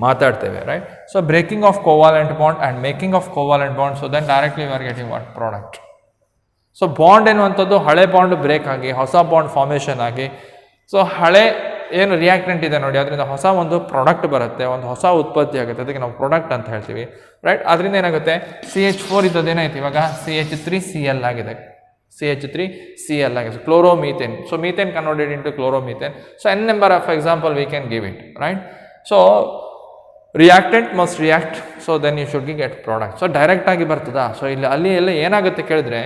A: maatadteve, right. So breaking of covalent bond and making of covalent bond, so then directly we are getting what, product. So bond ಎನ್ನುವಂಥದ್ದು ಹಳೆ ಬಾಂಡ್ ಬ್ರೇಕ್ ಆಗಿ ಹೊಸ ಬಾಂಡ್ ಫಾರ್ಮೇಷನ್ ಆಗಿ, ಸೊ ಹಳೆ ಏನು ರಿಯಾಕ್ಟೆಂಟ್ ಇದೆ ನೋಡಿ ಅದರಿಂದ ಹೊಸ ಒಂದು ಪ್ರಾಡಕ್ಟ್ ಬರುತ್ತೆ, ಒಂದು ಹೊಸ ಉತ್ಪತ್ತಿ ಆಗುತ್ತೆ, ಅದಕ್ಕೆ ನಾವು ಪ್ರಾಡಕ್ಟ್ ಅಂತ ಹೇಳ್ತೀವಿ, ರೈಟ್. ಅದರಿಂದ ಏನಾಗುತ್ತೆ, CH4 ಇದ್ದದೇನಾಯ್ತು ಇವಾಗ CH3Cl ಆಗಿದೆ, CH3Cl ಆಗಿದೆ, chloromethane. So methane converted into chloromethane. So n number of example we can give it, right. So reactant must react, so then you should get product. So direct ಆಗಿ ಬರ್ತದಾ, ಸೊ ಇಲ್ಲಿ ಅಲ್ಲಿ ಎಲ್ಲ ಏನಾಗುತ್ತೆ ಕೇಳಿದ್ರೆ,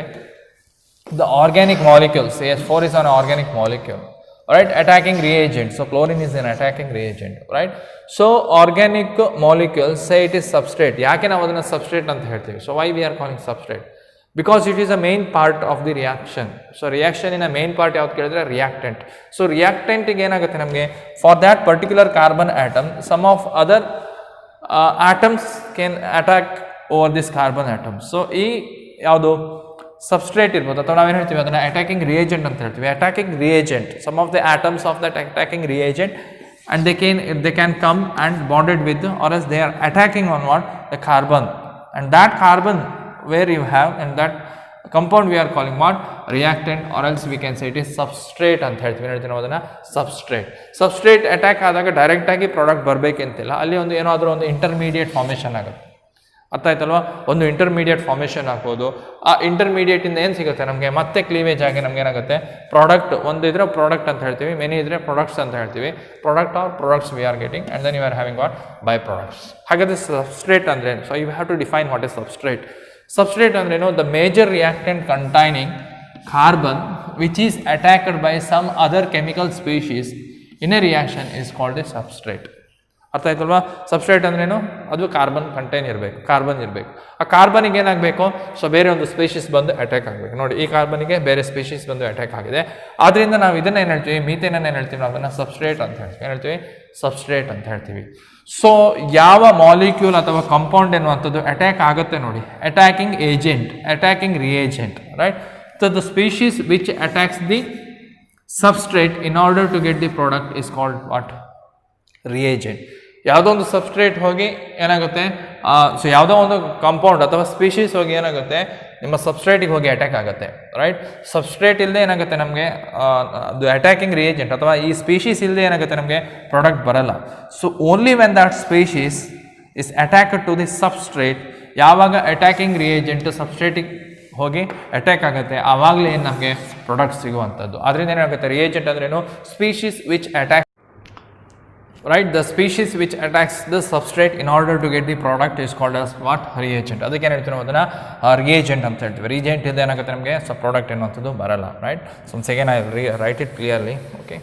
A: the organic molecule, CH4 is an organic molecule, right, attacking reagent. So chlorine is an attacking reagent, right. So organic molecule, say it is substrate. Yake ನಾವು ಅದನ್ನ substrate ಅಂತ ಹೇಳ್ತೀವಿ. So why we are calling substrate? Because it is a main part of the reaction. So reaction in a main part ಯಾವ್ದು ಕೇಳಿದ್ರೆ reactant. So reactant ಗೆ ಏನಾಗುತ್ತೆ ನಮಗೆ, for that particular carbon atom some of other atoms can attack over this carbon atom. So ಈ ಯಾವುದು ಸಬ್ಸ್ಟ್ರೇಟ್ ಇರ್ಬೋದು ಅಥವಾ ನಾವೇನು ಹೇಳ್ತೀವಿ ಅದನ್ನು ಅಟ್ಯಾಕಿಂಗ್ ರಿಯೇಜೆಂಟ್ ಅಂತ ಹೇಳ್ತೀವಿ. Attacking reagent, some of the atoms of that attacking reagent and they can come and bonded with, or else they are attacking on what, the carbon, and that carbon where you have and that compound we are calling what, reactant, or else we can say it is substrate ಅಂತ ಹೇಳ್ತೀವಿ. ಹೇಳ್ತೀವಿ ನಾವು ಅದನ್ನು ಸಬ್ಸ್ಟ್ರೇಟ್ ಅಟ್ಯಾಕ್ ಆದಾಗ ಡೈರೆಕ್ಟ್ ಆಗಿ ಪ್ರಾಡಕ್ಟ್ ಬರಬೇಕಂತಿಲ್ಲ, ಅಲ್ಲಿ ಒಂದು ಏನಾದರೂ ಒಂದು ಇಂಟರ್ಮೀಡಿಯೇಟ್ ಫಾರ್ಮೇಷನ್ ಆಗುತ್ತೆ, ಅರ್ಥ ಆಯ್ತಲ್ವಾ. ಒಂದು ಇಂಟರ್ಮೀಡಿಯೇಟ್ ಫಾರ್ಮೇಷನ್ ಆಗ್ಬೋದು, ಆ ಇಂಟರ್ಮೀಡಿಯೇಟಿಂದ ಏನು ಸಿಗುತ್ತೆ ನಮಗೆ, ಮತ್ತೆ ಕ್ಲೀವೇಜ್ ಆಗಿ ನಮ್ಗೆ ಏನಾಗುತ್ತೆ, ಪ್ರಾಡಕ್ಟ್ ಒಂದು ಇದ್ರೆ ಪ್ರಾಡಕ್ಟ್ ಅಂತ ಹೇಳ್ತೀವಿ, ಮೆನಿ ಇದ್ರೆ ಪ್ರಾಡಕ್ಟ್ಸ್ ಅಂತ ಹೇಳ್ತೀವಿ. Product or products we are getting and then you are having what, by products. ಹಾಗಾದರೆ ಸಬ್ಸ್ಟ್ರೇಟ್ ಅಂದ್ರೆ ಏನು? So you have to define what is substrate. Substrate ಅಂದ್ರೇನು, the major reactant containing carbon which is attacked by some other chemical species in a reaction is called a substrate. ಅರ್ಥ ಆಯ್ತಲ್ವಾ. ಸಬ್ಸ್ಟ್ರೇಟ್ ಅಂದ್ರೇನು, ಅದು ಕಾರ್ಬನ್ ಕಂಟೈನ್ ಇರಬೇಕು, ಕಾರ್ಬನ್ ಇರಬೇಕು. ಆ ಕಾರ್ಬನಿಗೆ ಏನಾಗಬೇಕು, ಸೊ ಬೇರೆ ಒಂದು ಸ್ಪೀಶೀಸ್ ಬಂದು ಅಟ್ಯಾಕ್ ಆಗಬೇಕು. ನೋಡಿ ಈ ಕಾರ್ಬನಿಗೆ ಬೇರೆ ಸ್ಪೀಶೀಸ್ ಬಂದು ಅಟ್ಯಾಕ್ ಆಗಿದೆ, ಆದ್ದರಿಂದ ನಾವು ಇದನ್ನ ಏನು ಹೇಳ್ತೀವಿ, ಮೀಥೇನನ್ನು ಏನು ಹೇಳ್ತೀವಿ, ನಾವು ಅದನ್ನು ಸಬ್ಸ್ಟ್ರೇಟ್ ಅಂತ ಹೇಳ್ತೀವಿ. ಏನು ಹೇಳ್ತೀವಿ, ಸಬ್ಸ್ಟ್ರೇಟ್ ಅಂತ ಹೇಳ್ತೀವಿ. ಸೊ ಯಾವ ಮಾಲಿಕ್ಯೂಲ್ ಅಥವಾ ಕಾಂಪೌಂಡ್ ಎನ್ನುವಂಥದ್ದು ಅಟ್ಯಾಕ್ ಆಗುತ್ತೆ ನೋಡಿ, attacking agent, attacking reagent, right. So the species which attacks the substrate in order to get the product is called what, reagent. ಯಾವುದೋ ಒಂದು ಸಬ್ಸ್ಟ್ರೇಟ್ ಹೋಗಿ ಏನಾಗುತ್ತೆ, ಸೊ ಯಾವುದೋ ಒಂದು ಕಾಂಪೌಂಡ್ ಅಥವಾ ಸ್ಪೀಶೀಸ್ ಹೋಗಿ ಏನಾಗುತ್ತೆ, ನಿಮ್ಮ ಸಬ್ಸ್ಟ್ರೇಟಿಗೆ ಹೋಗಿ ಅಟ್ಯಾಕ್ ಆಗುತ್ತೆ, ರೈಟ್. ಸಬ್ಸ್ಟ್ರೇಟ್ ಇಲ್ಲದೆ ಏನಾಗುತ್ತೆ ನಮಗೆ, ಅದು ಅಟ್ಯಾಕಿಂಗ್ ರಿಯೇಜೆಂಟ್ ಅಥವಾ ಈ ಸ್ಪೀಶೀಸ್ ಇಲ್ಲದೆ ಏನಾಗುತ್ತೆ ನಮಗೆ ಪ್ರಾಡಕ್ಟ್ ಬರಲ್ಲ. So only when that species is attacked to the substrate, ಯಾವಾಗ ಅಟ್ಯಾಕಿಂಗ್ ರಿಯೇಜೆಂಟ್ ಸಬ್ಸ್ಟ್ರೇಟಿಗೆ ಹೋಗಿ ಅಟ್ಯಾಕ್ ಆಗುತ್ತೆ ಆವಾಗಲೇ ಏನು ನಮಗೆ ಪ್ರಾಡಕ್ಟ್ ಸಿಗುವಂಥದ್ದು. ಅದರಿಂದ ಏನಾಗುತ್ತೆ, ರಿಯೇಜೆಂಟ್ ಅಂದ್ರೇನು, species which attack, right, the species which attacks the substrate in order to get the product is called as what, reagent. ಅದಕ್ಕೆ ಏನು ಹೇಳ್ತೀವಿ ನಾವು ಅದನ್ನು reagent ಅಂತ ಹೇಳ್ತೀವಿ. reagent ಇದೆ ಏನಾಗುತ್ತೆ ನಮಗೆ, ಸೊ ಪ್ರಾಡಕ್ಟ್ ಎನ್ನುವಂಥದ್ದು ಬರಲ್ಲ, right. So once again I will write it clearly, okay.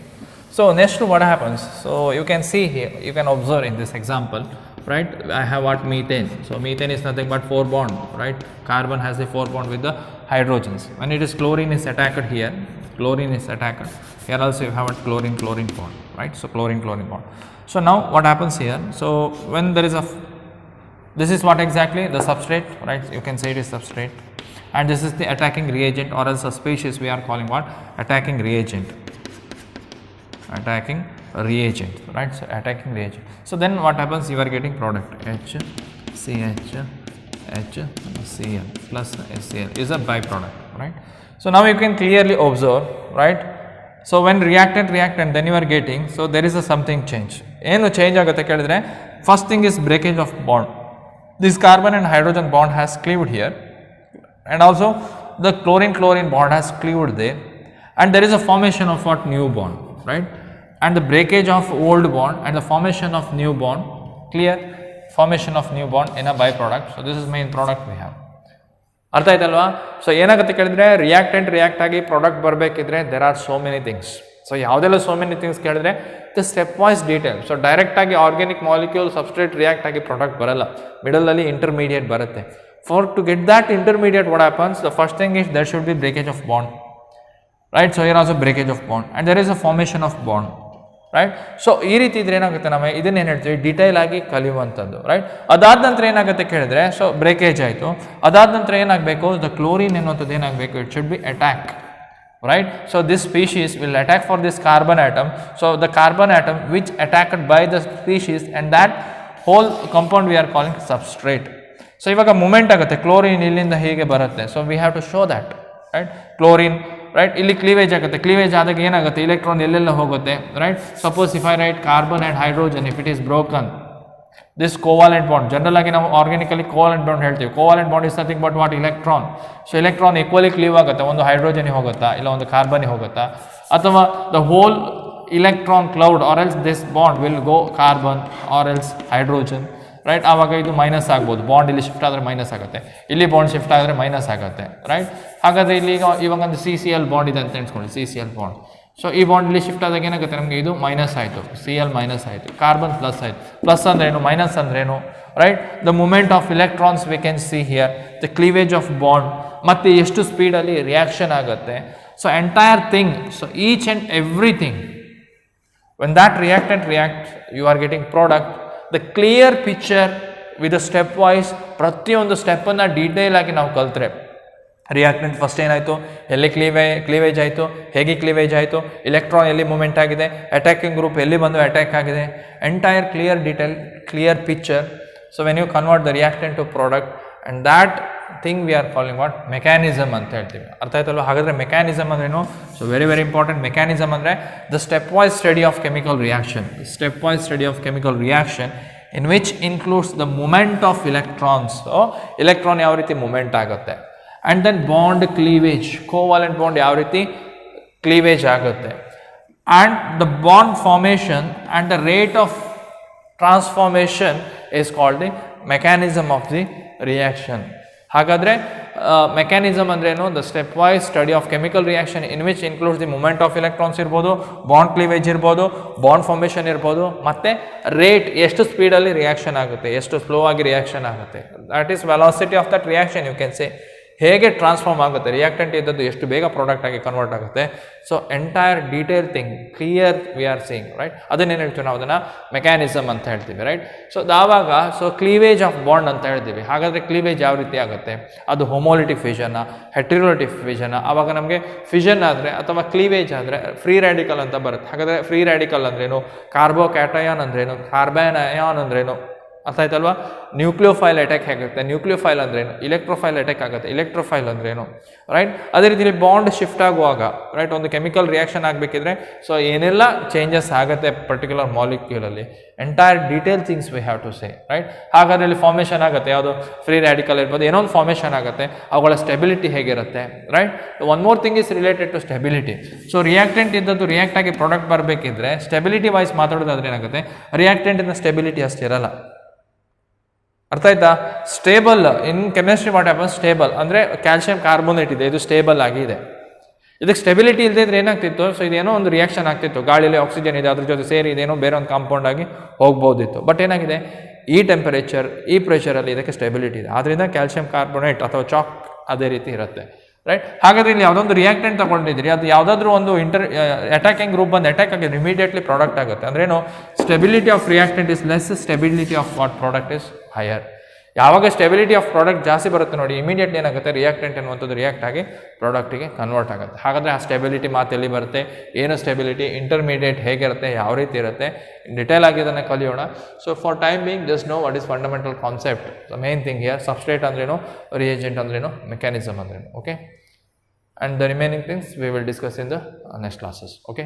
A: So next what happens, so you can see here, you can observe in this example, right, I have what, methane. So methane is nothing but 4 bond, right. Carbon has the 4 bond with the hydrogens. When it is chlorine is attacked here, chlorine is attacked here, also you have a chlorine bond, right. So chlorine bond. So now what happens here, so when there is a, this is what exactly, the substrate, right, you can say it is substrate, and this is the attacking reagent, or else a species we are calling what, attacking reagent, right. So attacking reagent. So then what happens, you are getting product HCl plus HCl is a byproduct, right. So now you can clearly observe, right. So when reactant then you are getting, so there is a something change. ಏನು ಚೇಂಜ್ ಆಗುತ್ತೆ ಕೇಳಿದ್ರೆ, first thing is breakage of bond. This carbon and hydrogen bond has cleaved here, and also the chlorine bond has cleaved there, and there is a formation of what new bond, right, and the breakage of old bond and the formation of new bond. Clear? Formation of new bond in a byproduct. So this is main product we have. ಅರ್ಥ ಆಯ್ತಲ್ವಾ? ಸೊ ಏನಾಗುತ್ತೆ ಕೇಳಿದ್ರೆ ರಿಯಾಕ್ಟೆಂಟ್ ರಿಯಾಕ್ಟ್ ಆಗಿ ಪ್ರಾಡಕ್ಟ್ ಬರಬೇಕಿದ್ರೆ there are so many things. So ಯಾವುದೆಲ್ಲ ಸೋ ಮೆನಿ ಥಿಂಗ್ಸ್ ಕೇಳಿದ್ರೆ the step wise detail. So direct ಆಗಿ ಆರ್ಗ್ಯಾನಿಕ್ ಮಾಲಿಕ್ಯೂಲ್ ಸಬ್ಸ್ಟ್ರೇಟ್ ರಿಯಾಕ್ಟ್ ಆಗಿ ಪ್ರಾಡಕ್ಟ್ ಬರಲ್ಲ, ಮಿಡಲ್ ಅಲ್ಲಿ ಇಂಟರ್ಮೀಡಿಯೇಟ್ ಬರುತ್ತೆ. For to get that intermediate what happens, the first thing is there should be breakage of bond, right. So here also breakage of bond and there is a formation of bond, right. So ಈ ರೀತಿ ಇದ್ರೆ ಏನಾಗುತ್ತೆ, ನಮಗೆ ಇದನ್ನೇನು ಹೇಳ್ತೀವಿ ಡೀಟೇಲ್ ಆಗಿ ಕಲಿಯುವಂಥದ್ದು, ರೈಟ್. ಅದಾದ ನಂತರ ಏನಾಗುತ್ತೆ ಕೇಳಿದ್ರೆ, ಸೊ ಬ್ರೇಕೇಜ್ ಆಯಿತು, ಅದಾದ ನಂತರ ಏನಾಗಬೇಕು, ದ ಕ್ಲೋರಿನ್ ಎನ್ನುವಂಥದ್ದು ಏನಾಗಬೇಕು, it should be attack, right. So this species will attack for this carbon atom. So the carbon atom which attacked by the species and that whole compound we are calling substrate. So ಇವಾಗ ಮೂಮೆಂಟ್ ಆಗುತ್ತೆ, ಕ್ಲೋರಿನ್ ಇಲ್ಲಿಂದ ಹೀಗೆ ಬರುತ್ತೆ. So we have to show that, right. Chlorine, right, ಇಲ್ಲಿ ಕ್ಲೀವೇಜ್ ಆಗುತ್ತೆ. ಕ್ಲೀವೇಜ್ ಆದಾಗ ಏನಾಗುತ್ತೆ, ಇಲೆಕ್ಟ್ರಾನ್ ಎಲ್ಲೆಲ್ಲ ಹೋಗುತ್ತೆ, right. Suppose if I write carbon and hydrogen, if it is broken this covalent bond, general ಆಗಿ ನಾವು ಆರ್ಗ್ಯಾನಿಕಲಿ ಕೋವಾಲೆಂಟ್ ಬಾಂಡ್ ಹೇಳ್ತೀವಿ. Covalent bond is nothing but what, electron. So electron equally cleave ಆಗುತ್ತೆ, ಒಂದು ಹೈಡ್ರೋಜನ್ ಹೋಗುತ್ತಾ, ಇಲ್ಲ ಒಂದು ಕಾರ್ಬನ್ ಹೋಗುತ್ತಾ, ಅಥವಾ the whole electron cloud or else this bond will go carbon or else hydrogen, right. ಆವಾಗ ಇದು ಮೈನಸ್ ಆಗ್ಬೋದು, ಬಾಂಡ್ ಇಲ್ಲಿ ಶಿಫ್ಟ್ ಆದರೆ ಮೈನಸ್ ಆಗುತ್ತೆ, ಇಲ್ಲಿ ಬಾಂಡ್ ಶಿಫ್ಟ್ ಆದರೆ ಮೈನಸ್ ಆಗುತ್ತೆ, ರೈಟ್. ಹಾಗಾದರೆ ಇಲ್ಲಿ ಇವಾಗ ಒಂದು CCl ಬಾಂಡ್ ಇದೆ ಅಂತ ಎಣಿಸ್ಕೊಳ್ಳಿ, CCl ಬಾಂಡ್. ಸೊ ಈ ಬಾಂಡ್ ಇಲ್ಲಿ ಶಿಫ್ಟ್ ಆದಾಗ ಏನಾಗುತ್ತೆ, ನಮಗೆ ಇದು ಮೈನಸ್ ಆಯಿತು, Cl ಮೈನಸ್ ಆಯಿತು, ಕಾರ್ಬನ್ ಪ್ಲಸ್ ಆಯಿತು. ಪ್ಲಸ್ ಅಂದ್ರೇನು, ಮೈನಸ್ ಅಂದ್ರೇನು, right. The movement of electrons we can see here, the cleavage of bond, ಮತ್ತು ಎಷ್ಟು ಸ್ಪೀಡಲ್ಲಿ ರಿಯಾಕ್ಷನ್ ಆಗುತ್ತೆ. So entire thing, so each and everything, when that reactant react you are getting product. The clear picture with a step wise, ಪ್ರತಿಯೊಂದು ಸ್ಟೆಪ್ಪನ್ನು ಡೀಟೇಲ್ ಆಗಿ ನಾವು ಕಲ್ತ್ರೆ, ರಿಯಾಕ್ಟೆಂಟ್ ಫಸ್ಟ್ ಏನಾಯಿತು, ಎಲ್ಲಿ ಕ್ಲೀವೇಜ್ ಆಯಿತು, ಹೇಗೆ ಕ್ಲೀವೇಜ್ ಆಯಿತು, ಇಲೆಕ್ಟ್ರಾನ್ ಎಲ್ಲಿ ಮೂಮೆಂಟ್ ಆಗಿದೆ, ಅಟ್ಯಾಕಿಂಗ್ ಗ್ರೂಪ್ ಎಲ್ಲಿ ಬಂದು ಅಟ್ಯಾಕ್ ಆಗಿದೆ, entire clear detail, clear picture. So when you convert the reactant to product and that thing we are calling what, mechanism ಅಂತ ಹೇಳ್ತೀವಿ. ಅರ್ಥ ಆಯ್ತಲ್ವ? ಹಾಗಾದರೆ ಮೆಕ್ಯಾನಿಸಮ್ ಅಂದ್ರೇನು? So very very important. Mechanism ಅಂದರೆ the step wise study of chemical reaction, step wise study of chemical reaction in which includes the movement of electrons. So electron ಯಾವ ರೀತಿ ಮೂಮೆಂಟ್ ಆಗುತ್ತೆ, and then bond cleavage, covalent bond ಯಾವ ರೀತಿ ಕ್ಲೀವೇಜ್ ಆಗುತ್ತೆ, and the bond formation and the rate of transformation is called the mechanism of the reaction. ಹಾಗಾದರೆ ಮೆಕ್ಯಾನಿಸಮ್ ಅಂದ್ರೇನು? The step wise study of chemical reaction in which includes the movement of electrons ಇರ್ಬೋದು, ಬಾಂಡ್ ಕ್ಲೀವೇಜ್ ಇರ್ಬೋದು, ಬಾಂಡ್ ಫಾರ್ಮೇಷನ್ ಇರ್ಬೋದು, ಮತ್ತು ರೇಟ್, ಎಷ್ಟು ಸ್ಪೀಡಲ್ಲಿ ರಿಯಾಕ್ಷನ್ ಆಗುತ್ತೆ, ಎಷ್ಟು ಸ್ಲೋ ಆಗಿ ರಿಯಾಕ್ಷನ್ ಆಗುತ್ತೆ, that is velocity of that reaction you can say. ಹೇಗೆ ಟ್ರಾನ್ಸ್ಫಾರ್ಮ್ ಆಗುತ್ತೆ, ರಿಯಾಕ್ಟೆಂಟ್ ಇದ್ದದ್ದು ಎಷ್ಟು ಬೇಗ ಪ್ರಾಡಕ್ಟ್ ಆಗಿ ಕನ್ವರ್ಟ್ ಆಗುತ್ತೆ. So entire detail thing clear we are seeing, right. ಅದನ್ನೇನು ಹೇಳ್ತೀವಿ ನಾವು, ಅದನ್ನು ಮೆಕ್ಯಾನಿಸಮ್ ಅಂತ ಹೇಳ್ತೀವಿ, ರೈಟ್. ಸೊ ಆವಾಗ ಸೊ ಕ್ಲೀವೇಜ್ ಆಫ್ ಬಾಂಡ್ ಅಂತ ಹೇಳ್ತೀವಿ. ಹಾಗಾದರೆ ಕ್ಲೀವೇಜ್ ಯಾವ ರೀತಿ ಆಗುತ್ತೆ, ಅದು ಹೋಮೋಲಿಟಿಕ್ ಫಿಷನ್ನ, ಹೆಟ್ರಿರೋಲಿಟಿಕ್ ಫಿಷನ್ನ. ಆವಾಗ ನಮಗೆ ಫಿಷನ್ ಆದರೆ ಅಥವಾ ಕ್ಲೀವೇಜ್ ಆದರೆ ಫ್ರೀ ರ್ಯಾಡಿಕಲ್ ಅಂತ ಬರುತ್ತೆ. ಹಾಗಾದರೆ ಫ್ರೀ ರ್ಯಾಡಿಕಲ್ ಅಂದ್ರೇನು, ಕಾರ್ಬೋಕ್ಯಾಟಯಾನ್ ಅಂದ್ರೇನು, ಕಾರ್ಬನ್ ಅಯಾನ್ ಅಂದ್ರೇನು, ಅರ್ಥ ಆಯ್ತಲ್ವಾ? ನ್ಯೂಕ್ಲಿಯೋಫೈಲ್ ಅಟ್ಯಾಕ್ ಹೇಗುತ್ತೆ, ನ್ಯೂಕ್ಲಿಯೋಫೈಲ್ ಅಂದ್ರೇನು, ಇಲೆಕ್ಟ್ರೋಫೈಲ್ ಅಟ್ಯಾಕ್ ಆಗುತ್ತೆ, ಇಲೆಕ್ಟ್ರೋಫೈಲ್ ಅಂದ್ರೇನು, ರೈಟ್. ಅದೇ ರೀತಿಯಲ್ಲಿ ಬಾಂಡ್ ಶಿಫ್ಟ್ ಆಗುವಾಗ, ರೈಟ್, ಒಂದು ಕೆಮಿಕಲ್ ರಿಯಾಕ್ಷನ್ ಆಗಬೇಕಿದ್ರೆ ಸೊ ಏನೆಲ್ಲ ಚೇಂಜಸ್ ಆಗುತ್ತೆ ಪರ್ಟಿಕ್ಯುಲರ್ ಮಾಲಿಕ್ಯೂಲಲ್ಲಿ, entire detail things we have to say, right. ಹಾಗಾದ್ರೆ ಇಲ್ಲಿ ಫಾರ್ಮೇಷನ್ ಆಗುತ್ತೆ, ಯಾವುದು ಫ್ರೀ ರ್ಯಾಡಿಕಲ್ ಇರ್ಬೋದು, ಏನೋ ಒಂದು ಫಾರ್ಮೇಷನ್ ಆಗುತ್ತೆ, ಅವುಗಳ ಸ್ಟೆಬಿಲಿಟಿ ಹೇಗಿರುತ್ತೆ, right. One more thing is related to stability. So reactant ಇದ್ದದ್ದು ರಿಯಾಕ್ಟ್ ಆಗಿ ಪ್ರಾಡಕ್ಟ್ ಬರಬೇಕಿದ್ರೆ ಸ್ಟೆಬಿಲಿಟಿ ವೈಸ್ ಮಾತಾಡೋದಾದ್ರೆ ಏನಾಗುತ್ತೆ, ರಿಯಾಕ್ಟೆಂಟಿನ ಸ್ಟೆಬಿಲಿಟಿ ಅಷ್ಟಿರಲ್ಲ. ಅರ್ಥ ಆಯ್ತಾ? Stable in chemistry what happens, stable ಅಂದರೆ ಕ್ಯಾಲ್ಸಿಯಂ ಕಾರ್ಬೋನೇಟ್ ಇದೆ, ಇದು ಸ್ಟೇಬಲ್ ಆಗಿದೆ. ಇದಕ್ಕೆ ಸ್ಟೆಬಿಲಿಟಿ ಇಲ್ಲದೆ ಇದ್ರೆ ಏನಾಗ್ತಿತ್ತು, ಸೊ ಇದೇನೋ ಒಂದು ರಿಯಾಕ್ಷನ್ ಆಗ್ತಿತ್ತು, ಗಾಳಿಯಲ್ಲಿ ಆಕ್ಸಿಜನ್ ಇದೆ, ಅದ್ರ ಜೊತೆ ಸೇರಿ ಇದೇನೋ ಬೇರೆ ಒಂದು ಕಾಂಪೌಂಡ್ ಆಗಿ ಹೋಗ್ಬೋದಿತ್ತು. ಬಟ್ ಏನಾಗಿದೆ, ಈ ಟೆಂಪರೇಚರ್, ಈ ಪ್ರೆಷರಲ್ಲಿ ಇದಕ್ಕೆ ಸ್ಟೆಬಿಲಿಟಿ ಇದೆ, ಆದ್ದರಿಂದ ಕ್ಯಾಲ್ಸಿಯಂ ಕಾರ್ಬೋನೇಟ್ ಅಥವಾ ಚಾಕ್ ಅದೇ ರೀತಿ ಇರುತ್ತೆ, ರೈಟ್. ಹಾಗಾದ್ರೆ ಇಲ್ಲಿ ಯಾವುದೊಂದು ರಿಯಾಕ್ಟೆಂಟ್ ತಗೊಂಡಿದ್ರಿ, ಅದು ಯಾವುದಾದ್ರೂ ಒಂದು ಅಟ್ಯಾಕಿಂಗ್ ಗ್ರೂಪ್ ಬಂದು ಅಟ್ಯಾಕ್ ಆಗಿದ್ರೆ ಇಮಿಡಿಯೇಟ್ಲಿ ಪ್ರಾಡಕ್ಟ್ ಆಗುತ್ತೆ. ಅಂದ್ರೇನು, stability of reactant is less, stability of what product is higher. ಯಾವಾಗ ಸ್ಟೆಬಿಲಿಟಿ ಆಫ್ ಪ್ರಾಡಕ್ಟ್ ಜಾಸ್ತಿ ಬರುತ್ತೆ ನೋಡಿ, ಇಮಿಡಿಯೇಟ್ಲಿ ಏನಾಗುತ್ತೆ, ರಿಯಾಕ್ಟೆಂಟ್ ಎನ್ನುವಂಥದ್ದು ರಿಯಾಕ್ಟ್ ಆಗಿ ಪ್ರಾಡಕ್ಟಿಗೆ ಕನ್ವರ್ಟ್ ಆಗುತ್ತೆ. ಹಾಗಾದರೆ ಆ ಸ್ಟೆಬಿಲಿಟಿ ಮಾತೆಲ್ಲಿ ಬರುತ್ತೆ, ಏನು ಸ್ಟೆಬಿಲಿಟಿ, ಇಂಟರ್ಮೀಡಿಯೇಟ್ ಹೇಗಿರುತ್ತೆ, ಯಾವ ರೀತಿ ಇರುತ್ತೆ, ಡಿಟೇಲ್ ಆಗಿ ಇದನ್ನು ಕಲಿಯೋಣ. So for time being just know what is fundamental concept, the main thing here, substrate ಅಂದ್ರೇನು, ರಿಯೇಜೆಂಟ್ ಅಂದ್ರೇನು, ಮೆಕ್ಯಾನಿಸಮ್ ಅಂದ್ರೇನು. Okay, and the remaining things we will discuss in the next classes. Okay.